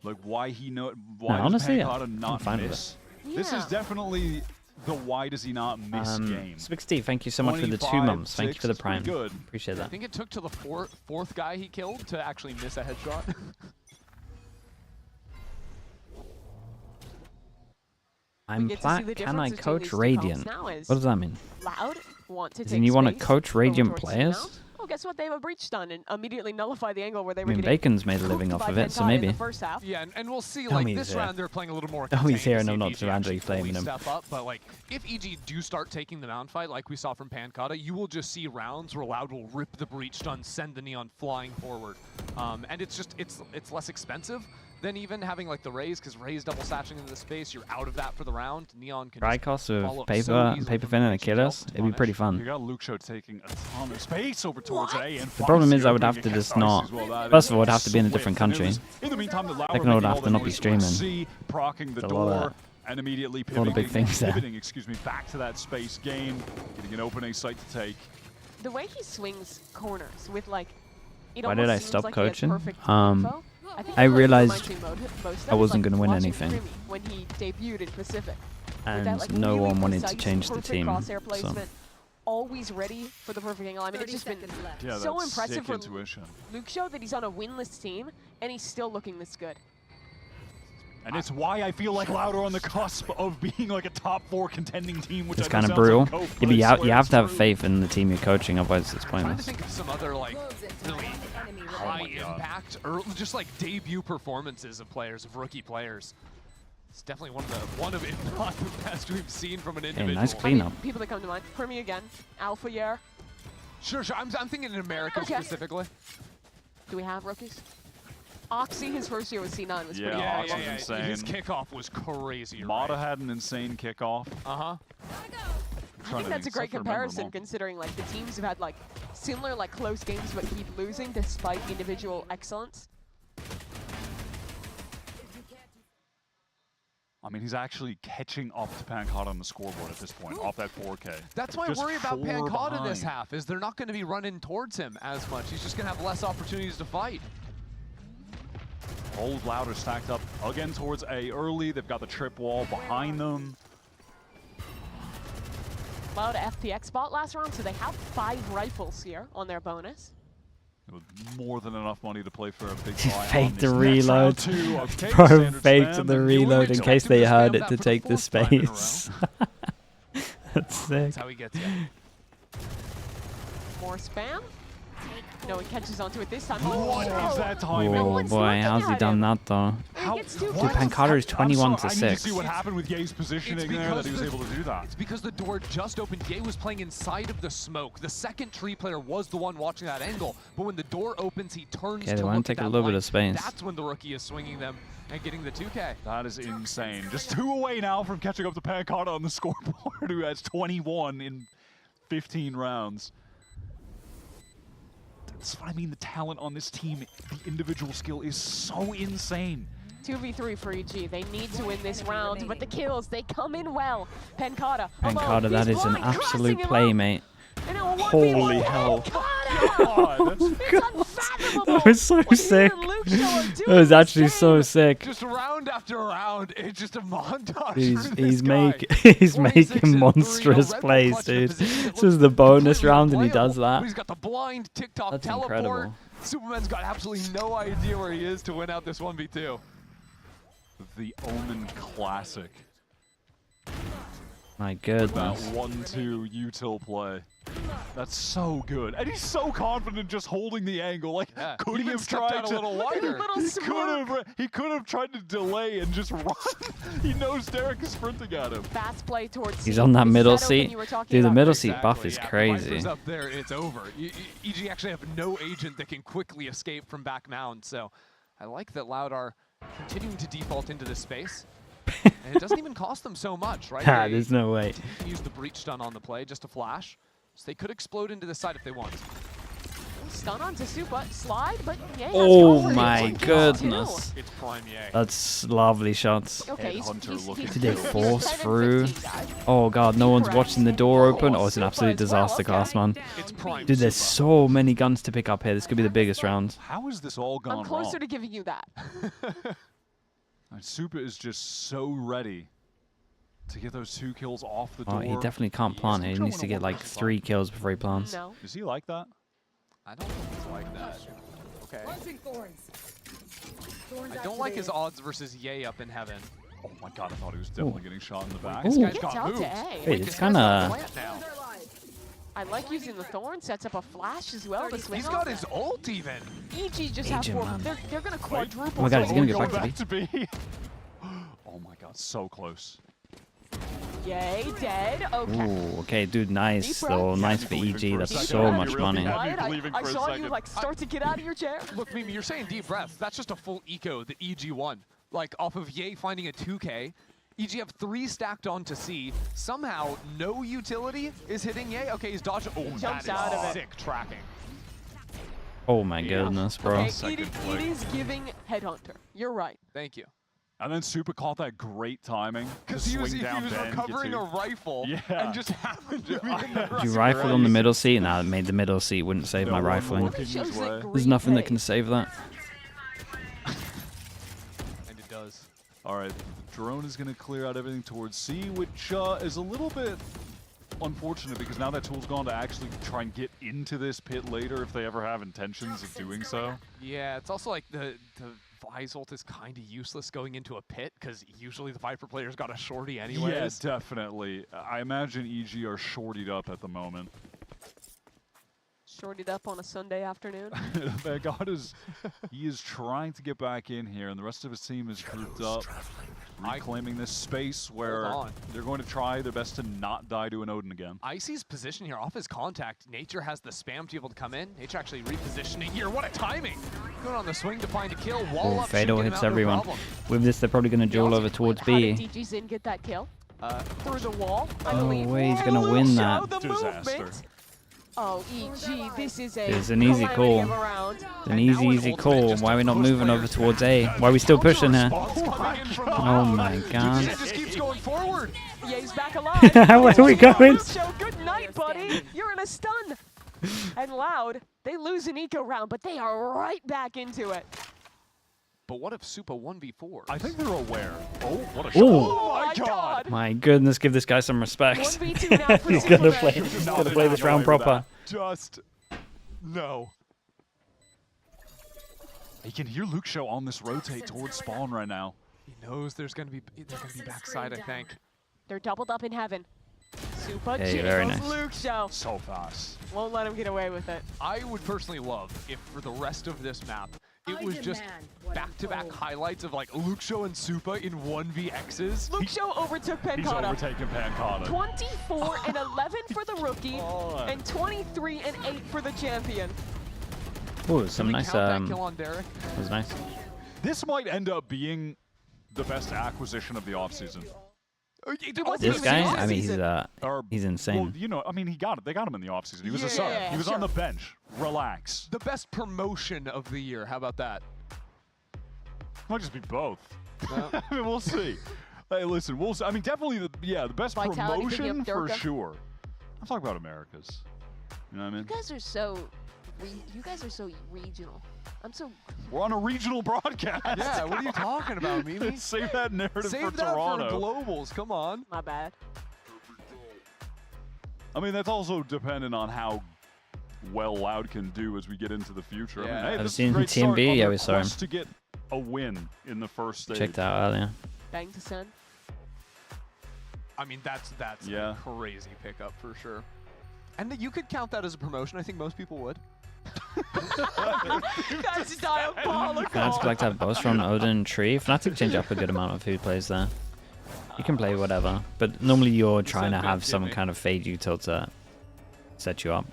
Like why he know why honestly, does yeah, Pancata I'm not fine with miss? This is Yeah. definitely the why does he not miss game. Spix Steve, thank you so much for the 2 25, months. Thank you for the 6 is pretty prime. good. Appreciate I that. think it took to the fourth guy he killed to actually miss a headshot. I'm get to see the Plat. Can I difference between coach these two Radiant? comps now is What does that mean? Loud want to As take in you want to space, coach go Radiant towards players? T-Mount. Oh, guess what? They have a breach stun and immediately nullify the angle where they I were mean, getting Bacon's made a living cooked off by of it, so Pancada in maybe. the first half. Yeah, and we'll see, Tell like, me this he's here. round they're playing a little more Tell me he's here contained and to I'm see not if EG randomly actually flaming fully him. step up, but, like, if EG do start taking the Mount fight, like we saw from Pancada, you will just see rounds where Loud will rip the breach stun, send the Neon flying forward. And it's just, it's less expensive than even having, like, the Raze, because Raze double satching into the space, you're out of that for the round. Neon can Dry just cost follow of up so paper, easily paper from fin the and breach Achilles. itself to It'd be pretty punish. You fun. got Luke Show taking a ton of space over towards A, and The problem is I Feisty would have opening to just against not. Ice as well. That First is of all, I'd have to be in a swift. different And it country. was- In the meantime, the Lauer Second, I would making have all to the not be noise streaming. C, procking the There's a lot of door, and immediately a lot of big things there. pivoting, back to that space game, getting an opening site to take. The way he swings corners with, like, it Why did I almost seems stop like he has coaching? perfect info. think I what realized reminds me most I of is, wasn't like, gonna win watching anything. Creamy when he debuted in Pacific. With and that, like, no really one wanted to precise, change the perfect team. crosshair So placement, always ready for the perfect angle. I mean, 30 it's just been seconds left. Yeah, so that's impressive sick for intuition. Luke Show that he's on a winless team and he's still looking this good. And it's why I feel like Loud are on the cusp of being like a top 4 contending team, which it's I know kind of sounds brutal. like coke, Yeah, but but I you swear have it's to have true. faith in the team you're coaching, otherwise it's I'm trying to pointless. think of some other, like, really high impact or just like debut performances of players, of rookie players. It's definitely one of if not the best we've seen from an individual. nice I mean, cleanup. people that come to mind, Creamy again, Alpha Year. Sure. I'm thinking in America Okay. specifically. Do we have rookies? Oxy, his first year with C9 was pretty Yeah, awesome. Oxy's His insane. kickoff was crazy. you're Mata right. had an insane kickoff. Uh-huh. I think that's a great Except for remember comparison them all. considering like the teams have had like similar like close games but keep losing despite individual excellence. I mean, he's actually catching up to Pancada on the scoreboard at this point, off that 4K. That's my Just worry about 4 Pancada in this behind. half, is they're not going to be running towards him as much. He's just going to have less opportunities to fight. Old Louder stacked up again towards A early. They've got the trip wall behind them. Loud FPX spot last round, so they have 5 rifles here on their bonus. With more than enough money to play for a big He buy on faked this the next round reload. too. Okay, Bro standard faked spam, the and reload in expect case him they to heard spam it that to for the take the 4th time in a space. That's sick. That's how he gets you. More spam. No one catches onto it this time. What is that timing? Oh one's boy, looking how's he at done him. that though? He gets 2 Dude, kills. Pancada is 21 to I need to 6. see what happened with Ye's positioning there, that because he was the- able to do that. It's because the door just opened. Ye was playing inside of the smoke. The second tree player was the one watching that angle. But when the door opens, he turns Okay, to they look wanna at take a that little bit light. of space. That's when the rookie is swinging them and getting the 2K. That is insane. Just 2 away now from catching up to Pancada on the scoreboard, who has 21 in 15 rounds. That's what I mean, the talent on this team, the individual skill is so insane. 2v3 for EG. They need to win this round, but the kills, they come in well. Pancada. Pancada, that is an absolute play, mate. Holy hell. God, that's That was so sick. That was actually so sick. Just round after round, it's just a montage. He's for this he's guy. 46 making and 3, monstrous a Red Bull plays, clutch in a dude. position that This is looks the bonus completely round and he does unplayable. that. He's got the blind TikTok That's teleport. incredible. Superman's got absolutely no idea where he is to win out this 1v2. the Omen Classic. My That goodness. 1-2 util play. That's so good. And he's so confident just holding the angle. Like, Yeah, could he even have stepped tried out a to... little wider. He could have tried to delay and just run. He knows Derek is sprinting at him. Fast play towards He's C. on that This middle setup when seat. you were talking Dude, the about- middle seat buff is yeah, the crazy. Viper's up there, it's over. EG actually have no agent that can quickly escape from back mound, so I like that Loud are continuing to default into this space. And it doesn't even cost them so much, right? Ah, They there's no way. didn't use the breach stun on the play, just a flash. So they could explode into the side if they want. Stun onto Supa, slide, but yeah. Oh my goodness. It's prime Ye. That's lovely shots. Okay, Headhunter looking Did they good. force through? Oh god, no one's watching the door open. Oh, it's an absolute disaster class, man. It's prime Dude, there's Supa. so many guns to pick up here. This could be the biggest round. How has this all gone I'm closer wrong? to giving you that. And Super is just so ready to get those 2 kills off the Oh, door. he definitely can't plant it. He needs to get like 3 kills before he plants. No. Is he like that? I don't think it's like that. Okay. I don't like his odds versus Ye up in heaven. Oh my god, I thought he was definitely getting shot in the back. This Ooh. guy's Gets got out to moves. A. Wait, This it's guy's got kinda- plant now. I like using the Thorn, sets up a flash as well to swing He's off. got his ult even. EG just have Agent, four. man. They're gonna quadruple. Oh my god, is he gonna Going get back to B? to B. Oh my god, so close. Yay, dead. Okay. Ooh, okay, dude, nice Deep though. breath. Nice for Believe EG. in for a That's second. so You much really money. have- Wyatt, believing I for a saw you second. like start to get out of your chair. Look, Mimi, you're saying deep breath. That's just a full eco that EG won. Like, off of Ye finding a 2K. EG have 3 stacked on to C. Somehow, no utility is hitting Ye. Okay, he's dodging. Oh, jumps that out is of it. sick tracking. Oh my goodness, bro. Okay, Second it flick. is giving Headhunter. You're right. Thank you. And then Super caught that great timing. Because to he was swing down Ben, get recovering to- a rifle Yeah. and just happened to be in the You right rifled on the middle seat? Nah, it made the middle seat wouldn't save No my one rifling. looking his Shows way. that There's great nothing that pay. can save that. And it does. All right, the drone is going to clear out everything towards C, which is a little bit unfortunate because now that tool's gone to actually try and get into this pit later if they ever have intentions of doing so. Yeah, it's also like the Vi's ult is kind of useless going into a pit because usually the Viper player's got a shorty anyways. Yes, definitely. I imagine EG are shortied up at the moment. Shorted up on a Sunday afternoon. God he is trying to get back in here, and the rest of his team is grouped up, reclaiming this space where on. they're going to try their best to not die to an Odin again. Icy's position here off his contact. Nature has the spam to be able to come in. Nature actually repositioning here. What a timing! Going on the swing to find a kill. Wall Oh, up. Fatal should get him hits out, no everyone. problem. With this, they're probably going to duel over towards How did B. DG Zin get that kill? Through the wall, I No believe. way he's gonna Whoa, win show that. the Disaster. movement. Oh, EG, this is a It's an easy calamity call. of a round. An And easy, now an easy ultimate call. just Why are we to not push moving over players towards to A? Why are we still pushing here? Response coming in from Oh my It god. just keeps going forward. Yeah, he's back alive. Where are we going? Show, good night, buddy. You're in a stun. And Loud, they lose an eco round, but they are right back into it. But what if Supa 1v4? I think they're aware. Oh, what a shot. Ooh. Oh my god! My goodness, give this guy some respect. 1v2 now for He's gonna Superman. play. He's gonna play this round proper. Just no. You can hear Luke Show on this rotate towards spawn right now. He knows they're gonna be backside, I think. They're doubled up in heaven. Super Hey, very Jiggles nice. Luke Show. So fast. Won't let him get away with it. I would personally love if for the rest of this map, it was just back-to-back highlights of like Luke Show and Supa in 1vx's. Luke Show overtook He's Pancata. overtaken Pancata. 24 and 11 for the rookie, Oh. and 23 and 8 for the champion. Ooh, some nice. Count that kill on Derek. That was nice. This might end up being the best acquisition of the offseason. This guy, I mean, Or, he's insane. Well, you know, I mean, he got it. They got him in the offseason. He was a sub. Yeah, He was sure. on the bench. Relax. The best promotion of the year. How about that? Might just be both. No. I mean, we'll see. Hey, listen, we'll see. I mean, definitely, the best Vitality picking promotion up for Durka. sure. I'm talking about Americas. You know what I mean? You guys are so regional. I'm so. We're on a regional broadcast. Yeah, what are you talking about, Mimi? Save that narrative Save for that Toronto. for globals. Come on. My bad. I mean, that's also dependent on how well Loud can do as we get into the future. I Yeah. mean, hey, I've this is a seen great start TMB, on yeah, their we saw him. quest to get a win in the first stage. Checked out earlier. Bang to send. I mean, that's Yeah. a crazy pickup for sure. And that you could count that as a promotion. I think most people would. That's diabolical. Fnatic like to have both from Odin and Tree. Fnatic change up a good amount of who plays there. You can play whatever, but normally you're trying to have some kind of fade util to set you up.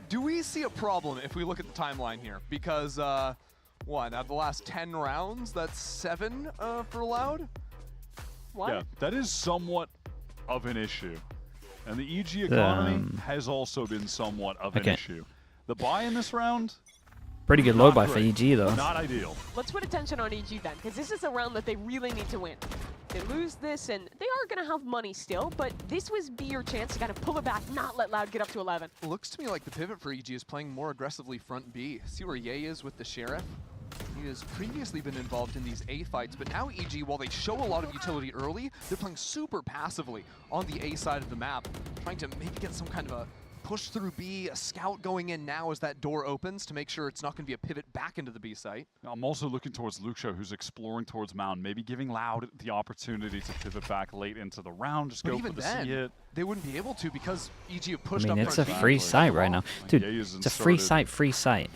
Do we see a problem if we look at the timeline here? Because, what, out of the last 10 rounds, that's 7 for Loud? What? Yeah, that is somewhat of an issue. And the EG economy has also been somewhat of an issue. The buy in this round, Pretty good low not buy for great. EG though. Not ideal. Let's put attention on EG then, because this is a round that they really need to win. They lose this, and they are going to have money still, but this would be your chance to kind of pull it back, not let Loud get up to 11. Looks to me like the pivot for EG is playing more aggressively front B. See where Ye is with the Sheriff? He has previously been involved in these A fights, but now EG, while they show a lot of utility early, they're playing super passively on the A side of the map, trying to maybe get some kind of a push through B, a scout going in now as that door opens to make sure it's not going to be a pivot back into the B site. I'm also looking towards Luxo, who's exploring towards Mountain, maybe giving Loud the opportunity to pivot back late into the round, just go for the C-hit. They wouldn't be able to because EG have pushed up. I mean, front it's a B. free site right now. Dude, it's a free site,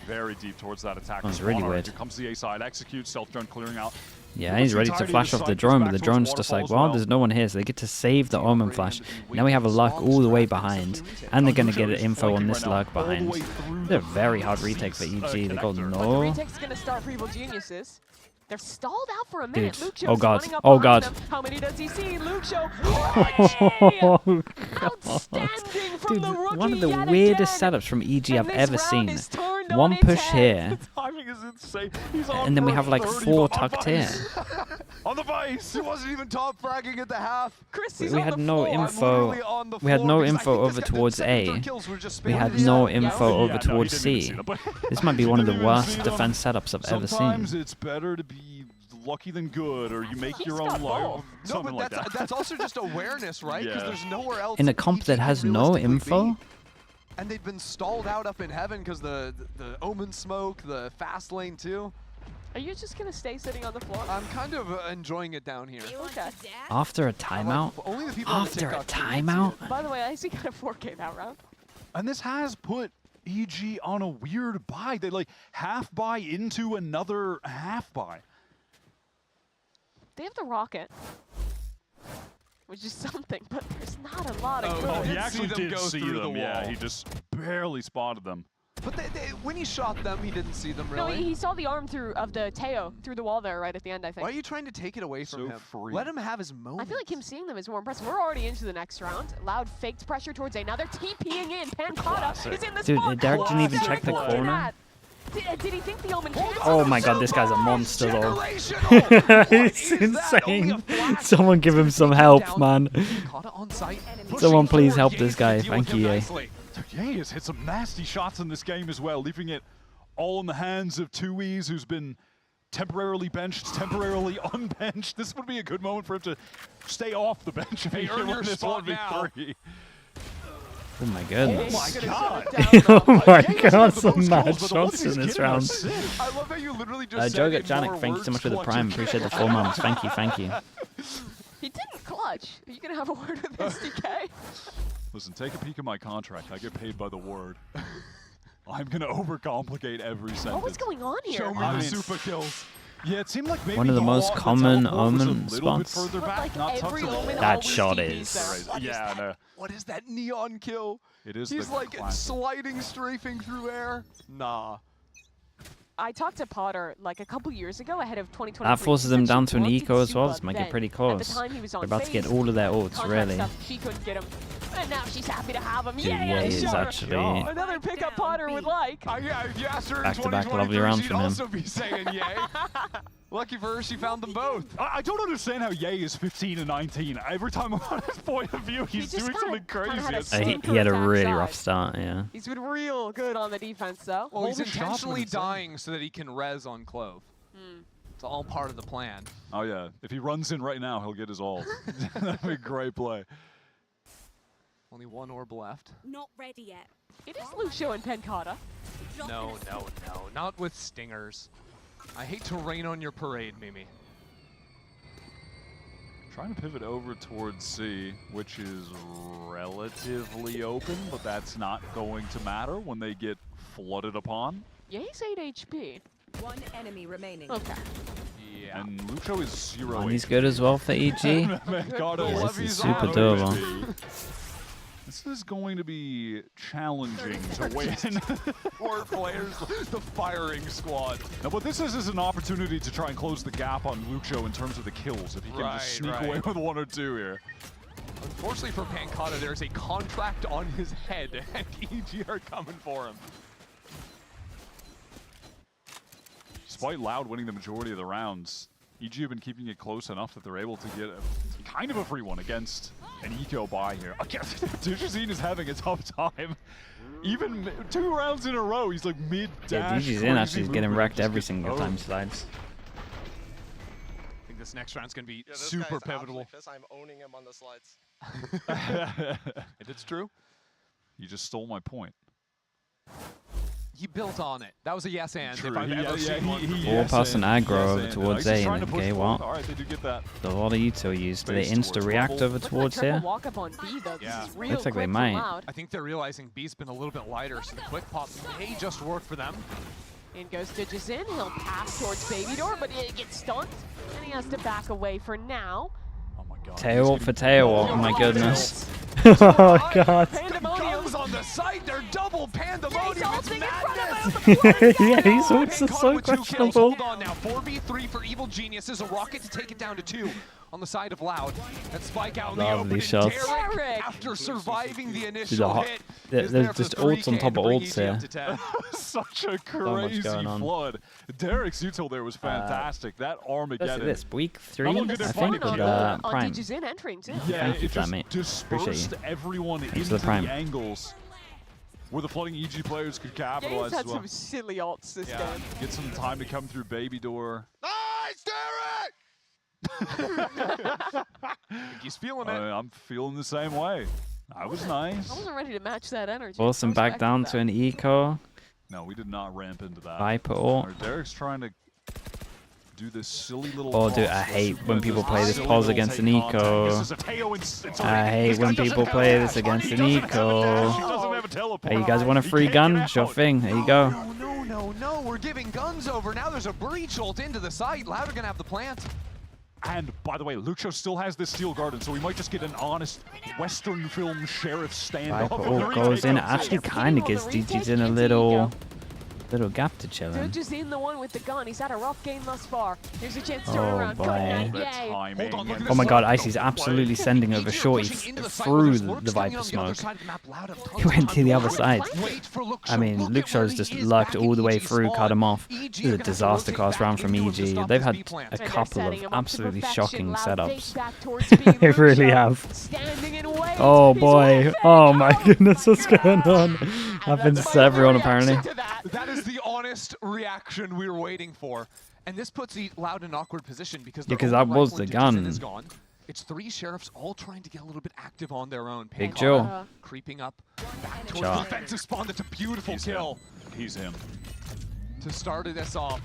Very deep towards that attack. That was really weird. Here comes the A side, execute, stealth drone clearing out. Yeah, he's ready to flash off the drone, but the drone's just like, well, there's no one here, so they get to save the Omen flash. Now we have a Lurk all the way behind, and they're going to get info on this Lurk behind. It's a very hard retake for EG. They got no... The retake's going to start for Evil Geniuses. They're stalled out for a minute. Dude. Luxo's Oh god. running up Oh behind god. them. How many does he see? Luxo. Oh, Outstanding from dude, the rookie one of the yet weirdest again. setups from EG And I've this ever round seen. is turned One on its push head. here, The timing is insane. He's on and then we for have like 30 4 on tucked here. On the base. He wasn't even top fragging at the half. Chris, We he's on had the no floor. info. We had no info over towards A. We had no info over towards C. This might be one of the worst defense setups I've ever seen. Sometimes it's better to be lucky than good, or you make your own life. No, Something but like that. that's also just awareness, right? Because there's nowhere else. In a comp that EG has can no realistically info? be. And they've been stalled out up in heaven because the Omen smoke, the fast lane too. Are you just going to stay sitting on the floor? I'm kind of enjoying it down here. Okay. After a timeout? Only the people on the After a TikTok stream can see timeout? it. By the way, I see got a 4K that round. And this has put EG on a weird buy. They like half buy into another half buy. They have the rocket, which is something, but there's not a lot of Oh, good. Oh, he did actually see them did go see through them. the Yeah, wall. he just barely spotted them. But when he shot them, he didn't see them No, really. he saw the arm through of the Teo through the wall there right at the end, I think. Why are you trying to take it away from So him? free. Let him have his moment. I feel like him seeing them is more impressive. We're already into the next round. Loud faked pressure towards another TPing in. Pancata is in the Dude, spot. Derek didn't even Derek check the looking corner. at. Did he think the Omen canceled? Oh my god, this guy's a monster though. Generational! It's What is that? Only a insane. flash. Someone give him He's some taken help, down. man. Pancata on site. Someone Pushing please forward. help Ye's this gonna guy. deal with Thank him you, Ye. nicely. So Ye has hit some nasty shots in this game as well, leaving it all in the hands of 2Es, who's been temporarily benched, temporarily unbenched. This would be a good moment for him to stay off the bench if he Hey, earn can your win this spot 1v3. Oh my goodness. my God. Oh my Ye has god, the some most mad goals, but the ones shots he's in this getting are round. sick. I love how you literally just Joe said in Janik, more thank you so much for the words, prime. clutch Appreciate the it. 4 months. Thank you, thank you. He didn't clutch. Are you going to have a word with SDK? Listen, take a peek at my contract. I get paid by the word. I'm going to overcomplicate every sentence. What was going on here? Show me I the mean, super kills. Yeah, it seemed like maybe One of the he most thought the common teleport was a Omen little bit spots. further But back, like not tucked every away. Omen That always shot TPs is- there. What is Yeah, that? no, What is that neon kill? it is He's the like classic. sliding, strafing through air. Nah. I talked to Potter like a couple years ago ahead of 2023. That forces He them said down she to an wanted eco as well. Suba This might get then. pretty At close. the time he was on They're about to get phase. all of their ults, Contract really. stuff, she couldn't get him. And now she's happy to have him. Dude, Yeah, Ye is sure. actually Another pickup Potter would like. Yeah, if you asked her in Back-to-back 2023, lovely rounds she'd from him. also be saying yay. Lucky for her, she found them both. I don't understand how Ye is 15 and 19. Every time I'm on his point of view, he's just doing something kinda had a crazy. He had a Attack really side. rough start, yeah. He's been real good on the defense, though. Well, he's Holy shot, intentionally what it's saying. dying so that he can res on Clove. It's all part of the plan. Oh yeah, if he runs in right now, he'll get his ult. That'd be a great play. Only one orb left. Not ready yet. It is Lucio and Pancata. No, no, no. Not with stingers. I hate to rain on your parade, Mimi. Trying to pivot over towards C, which is relatively open, but that's not going to matter when they get flooded upon. Yeah, he's 8 HP. One enemy remaining. Okay. Yeah. And Lucho is 0 And he's good as well for EG. Mercado Yeah, this levies is super on doable. OHP. This is going to be challenging to win. Four players, the firing squad. Now, what this is an opportunity to try and close the gap on Lucho in terms of the kills. If he can just sneak away with 1 or 2 here. Unfortunately for Pancata, there's a contract on his head, and EG are coming for him. Despite Loud winning the majority of the rounds, EG have been keeping it close enough that they're able to get kind of a free one against an eco buy here. Digizine is having a tough time. Even 2 rounds in a row, he's like mid-dash. Yeah, DG's in actually is getting movement, wrecked just every gets single owned. time he slides. I think this next round's going to be Yeah, this super guy's pivotal. absolutely pissed. I'm owning him on the slides. It's true. You just stole my point. He built on it. That was a yes and. True. If I've ever seen one. Four-person aggro over towards A, and then okay, what? Alright, they do get that. So what are you two used? Do they insta-react over towards here? Walk up on B, though. Yeah. This is real Looks like they quick might. from Loud. I think they're realizing B's been a little bit lighter, so the quick pop may just work for them. In goes Decisive. He'll pass towards Baby Door, but he gets stunned, and he has to back away for now. Oh my god. Tail for tail, oh my goodness. Oh god. Guns on the site, they're double pandemonium. It's madness. Yeah, he's also so questionable. Hold on now, 4v3 for Evil Geniuses, a rocket to take it down to 2 on the side of Loud. And Spike out in the open. Lovely shots. Derek, after surviving the initial hit, there's just ults on top of ults here. Such a crazy flood. Derek's util there was fantastic. That Armageddon. Look at this, week 3, I think, with on Prime. Decisive entering too. Yeah, Thank you it for that, just mate. dispersed everyone into the angles where the flooding EG players could capitalize He's as had well. some silly ults this game. Get some time to come through Baby Door. Nice, Derek! He's feeling it. I'm feeling the same way. That was nice. I wasn't ready to match that energy. Force him back down to an eco. No, we did not ramp into that. Viper ult. Derek's trying to do this silly little Oh, dude, I hate when people play this pause against an eco. I hate when people play this against an eco. Hey, you guys want a free gun? Sure thing. There you go. No, we're giving guns over. Now there's a breach ult into the site. Loud are going to have the plant. And, by the way, Lucho still has this steel garden, so we might just get an honest Western film sheriff standoff. Viper ult goes in. It actually kind of gives DGs in a little gap to chill in. Just in the one with the gun. He's had a rough game thus far. Here's a chance to turn Oh around. boy. Yay. Oh my god, Icy's absolutely sending over Shorty through the Viper smoke. He went to the other side. I mean, Luxor's just lucked all the way through, cut him off. This is a disaster class round from EG. They've had a couple of absolutely shocking setups. They really have. Oh boy. Oh my goodness, what's going on? Happens to everyone apparently. That is the honest reaction we were waiting for. And this puts Loud in an awkward position because that was the gun. Is gone. It's 3 sheriffs all trying to get a little bit active on their own. Big Joe. Creeping up back towards the defensive spawn. That's a beautiful kill. He's him. To start this off.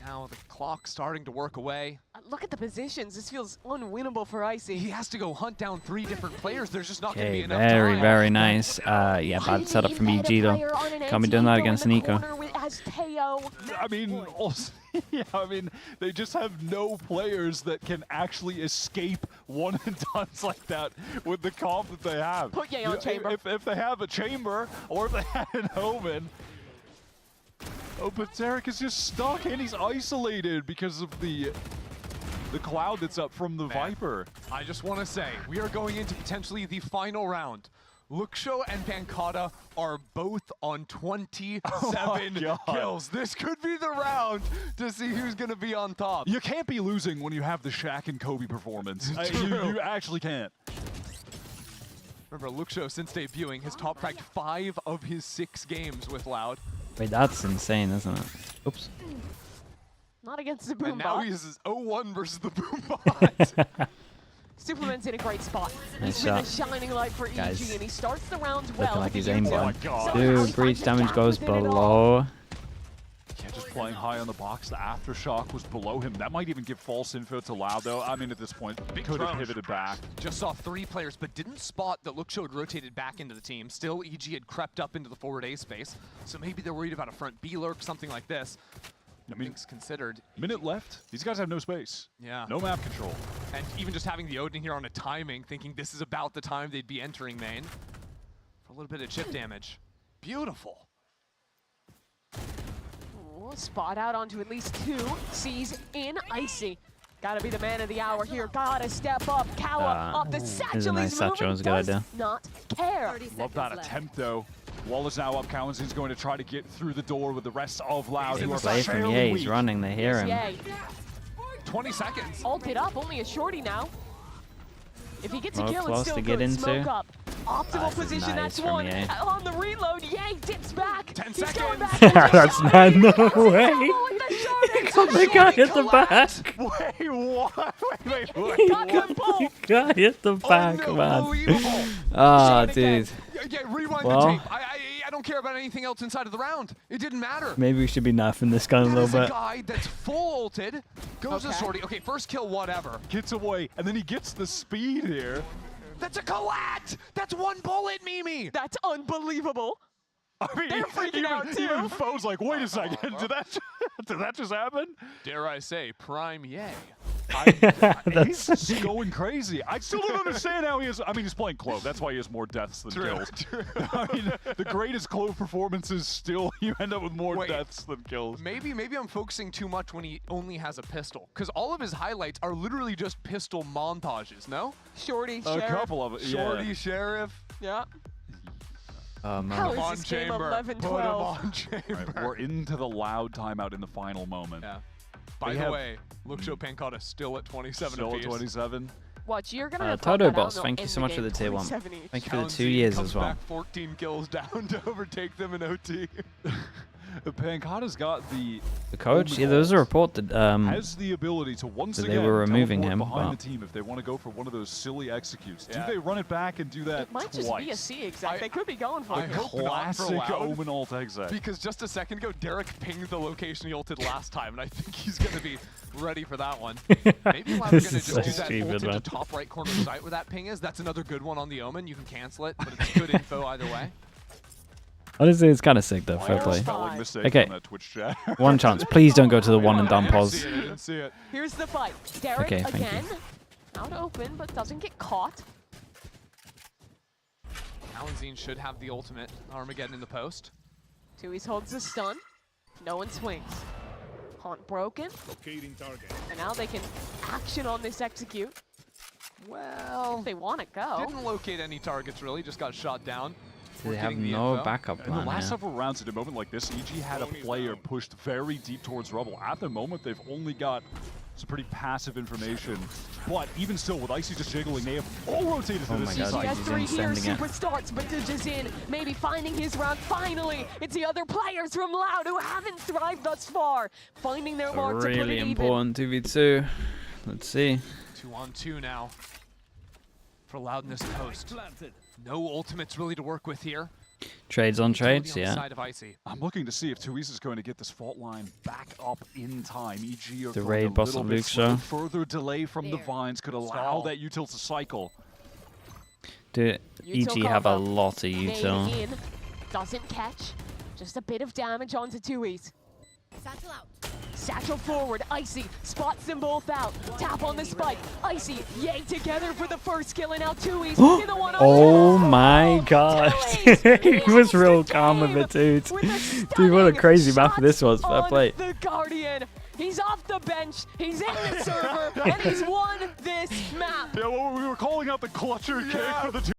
Now the clock starting to work away. Look at the positions. This feels unwinnable for Icy. He has to go hunt down 3 different players. There's just not going to be enough very, time. very nice. Yeah, bad setup from EG though. Can't be doing that against Nico. I mean, also, yeah, I mean, they just have no players that can actually escape one and dones like that with the comp that they have. Put Ye on chamber. If they have a chamber or if they had an omen. Oh, but Derek is just stuck and he's isolated because of the cloud that's up from the Viper. I just want to say, we are going into potentially the final round. Luxo and Pancata are both on 27 kills. This could be the round to see who's going to be on top. You can't be losing when you have the Shaq and Kobe performance. You actually can't. Remember, Luxo, since debuting, has top fragged 5 of his 6 games with Loud. Wait, that's insane, isn't it? Oops. Not against the Boombot. And now he's 0-1 versus the Boombot. Superman's in a great spot. Nice He's been a shot. shining light for EG, and he starts the rounds well. Looking like he's aimed aimbot. Dude, breach damage goes below. Yeah, just playing high on the box. The aftershock was below him. That might even give false info to Loud, though. I mean, at this point, could have pivoted back. Just saw 3 players, but didn't spot that Luxo had rotated back into the team. Still, EG had crept up into the forward A space, so maybe they're worried about a front B lurk, something like this. I mean, things considered. Minute left. These guys have no space. Yeah. No map control. And even just having the Odin here on a timing, thinking this is about the time they'd be entering main. For a little bit of chip damage. Beautiful. Ooh, spot out onto at least 2. Sees in Icy. Gotta be the man of the hour here. Gotta step up. Kawa up. The satchel nice is satchel. moving. It's a good idea. Not care. Love that attempt, though. Wall is now up. Cowan's going to try to get through the door with the rest of Loud. Good play from Ye. He's running. They hear him. Yay. 20 seconds. Ulted up. Only a shorty now. If he gets a kill, close it's still to get good. into. Smoke up. Optimal position. Nice That's from 1. Ye. On the reload, Ye dips back. 10 He's going seconds. back. That's not no way. Oh, with the short The guy hit the back. Wait, what? Wait. Got them both. The guy hit the back, man. Unbelievable. Ah, Shot again. dude. Yeah, rewind Well. the tape. I don't care about anything else inside of the round. It didn't matter. Maybe we should be nerfing this gun a That little is a bit. guy that's full ulted, goes to Okay. sortie. Okay, first kill, whatever. Gets away, and then he gets the speed here. That's a collat! That's one bullet, Mimi! That's unbelievable. I mean, They're freaking out, too. Even Foe's like, wait a second, did that just happen? Dare I say, prime yay. He's just going crazy. I still don't understand how he is. I mean, he's playing Clove. That's why he has more deaths than kills. I mean, the greatest Clove performances still, you end up with more deaths than kills. Maybe I'm focusing too much when he only has a pistol. Because all of his highlights are literally just pistol montages, no? Shorty, A Sheriff. couple of it, Shorty, yeah. Sheriff. Yeah. Oh, man. How Put him is on this game chamber. 11-12? Put him on chamber. Right, we're into the loud timeout in the final moment. Yeah. By the way, Luxo Pancata still at 27 Still at apiece. 27. Watch, you're gonna have Toto that out, Boss, they'll thank you end so the much for game the tier 1. 27 each. Thank you for the 2 Talon years comes as well. back 14 kills down to overtake them in OT. Pancata's got the coach? Yeah, there was a report that has the ability to once that again they were removing teleport him, behind but- the team if they want to go for one of those silly executes. Yeah. Do they run it back and do that It might twice? just be a C exec. They could be going for I it. hope not for Classic Loud. Omen alt exec. Because just a second ago, Derek pinged the location he ulted last time, and I think he's going to be ready for that one. Maybe Loud's going This to is just so do that stupid, ult into man. top right corner site where that ping is. That's another good one on the Omen. You can cancel it, but it's good info either way. Honestly, it's kind of sick though. Fair Minor play. spelling mistake Okay. on that Twitch chat. One chance. Please don't go to the one and done I didn't pause. see it, I didn't see it. Here's the fight. Derek Okay, thank you. again. Out open, but doesn't get caught. Alanzine should have the ultimate. Armageddon in the post. Tui's holds the stun. No one swings. Haunt broken. And now they can action on this execute. Well, If they want to go. didn't locate any targets really, just got shot down. They We're have getting the no info. backup In the plan last here. several rounds, at a moment like this, EG had a player pushed very deep towards Rubble. At the moment, they've only got some pretty passive information. But even still, with Icy just jiggling, they have all rotated to Oh the my C God, side. he's CS3 here, sending it. super starts, but Didge in, maybe finding his round. Finally, it's the other players from Loud who haven't thrived thus far, finding their mark to put it Really even. important 2v2. Let's see. 2-on-2 now for Loudness post. No ultimates really to work with here. Trades on trades, Utility on the yeah. side of Icy. I'm looking to see if Tuiz is going to get this fault line back up in time. EG are The going raid a boss little of bit Luke slow. show. Further delay from the vines could allow Stall. that util to cycle. Do Util EG have a combo. lot of Made util. in, doesn't catch. Just a bit of damage onto Tui's. Satchel out. Satchel forward, Icy spots them both out. Tap on the spike. Icy, yay together for the first kill, and now Tui's in the one on Oh two. my god. Tui's He was wins the real calm with game it, dude. with a Dude, what a stunning crazy map shot this was. Fair on play. The Guardian. He's off the bench, he's in the server, and he's won this map. Yeah, well, we were calling out the clutcher kick for the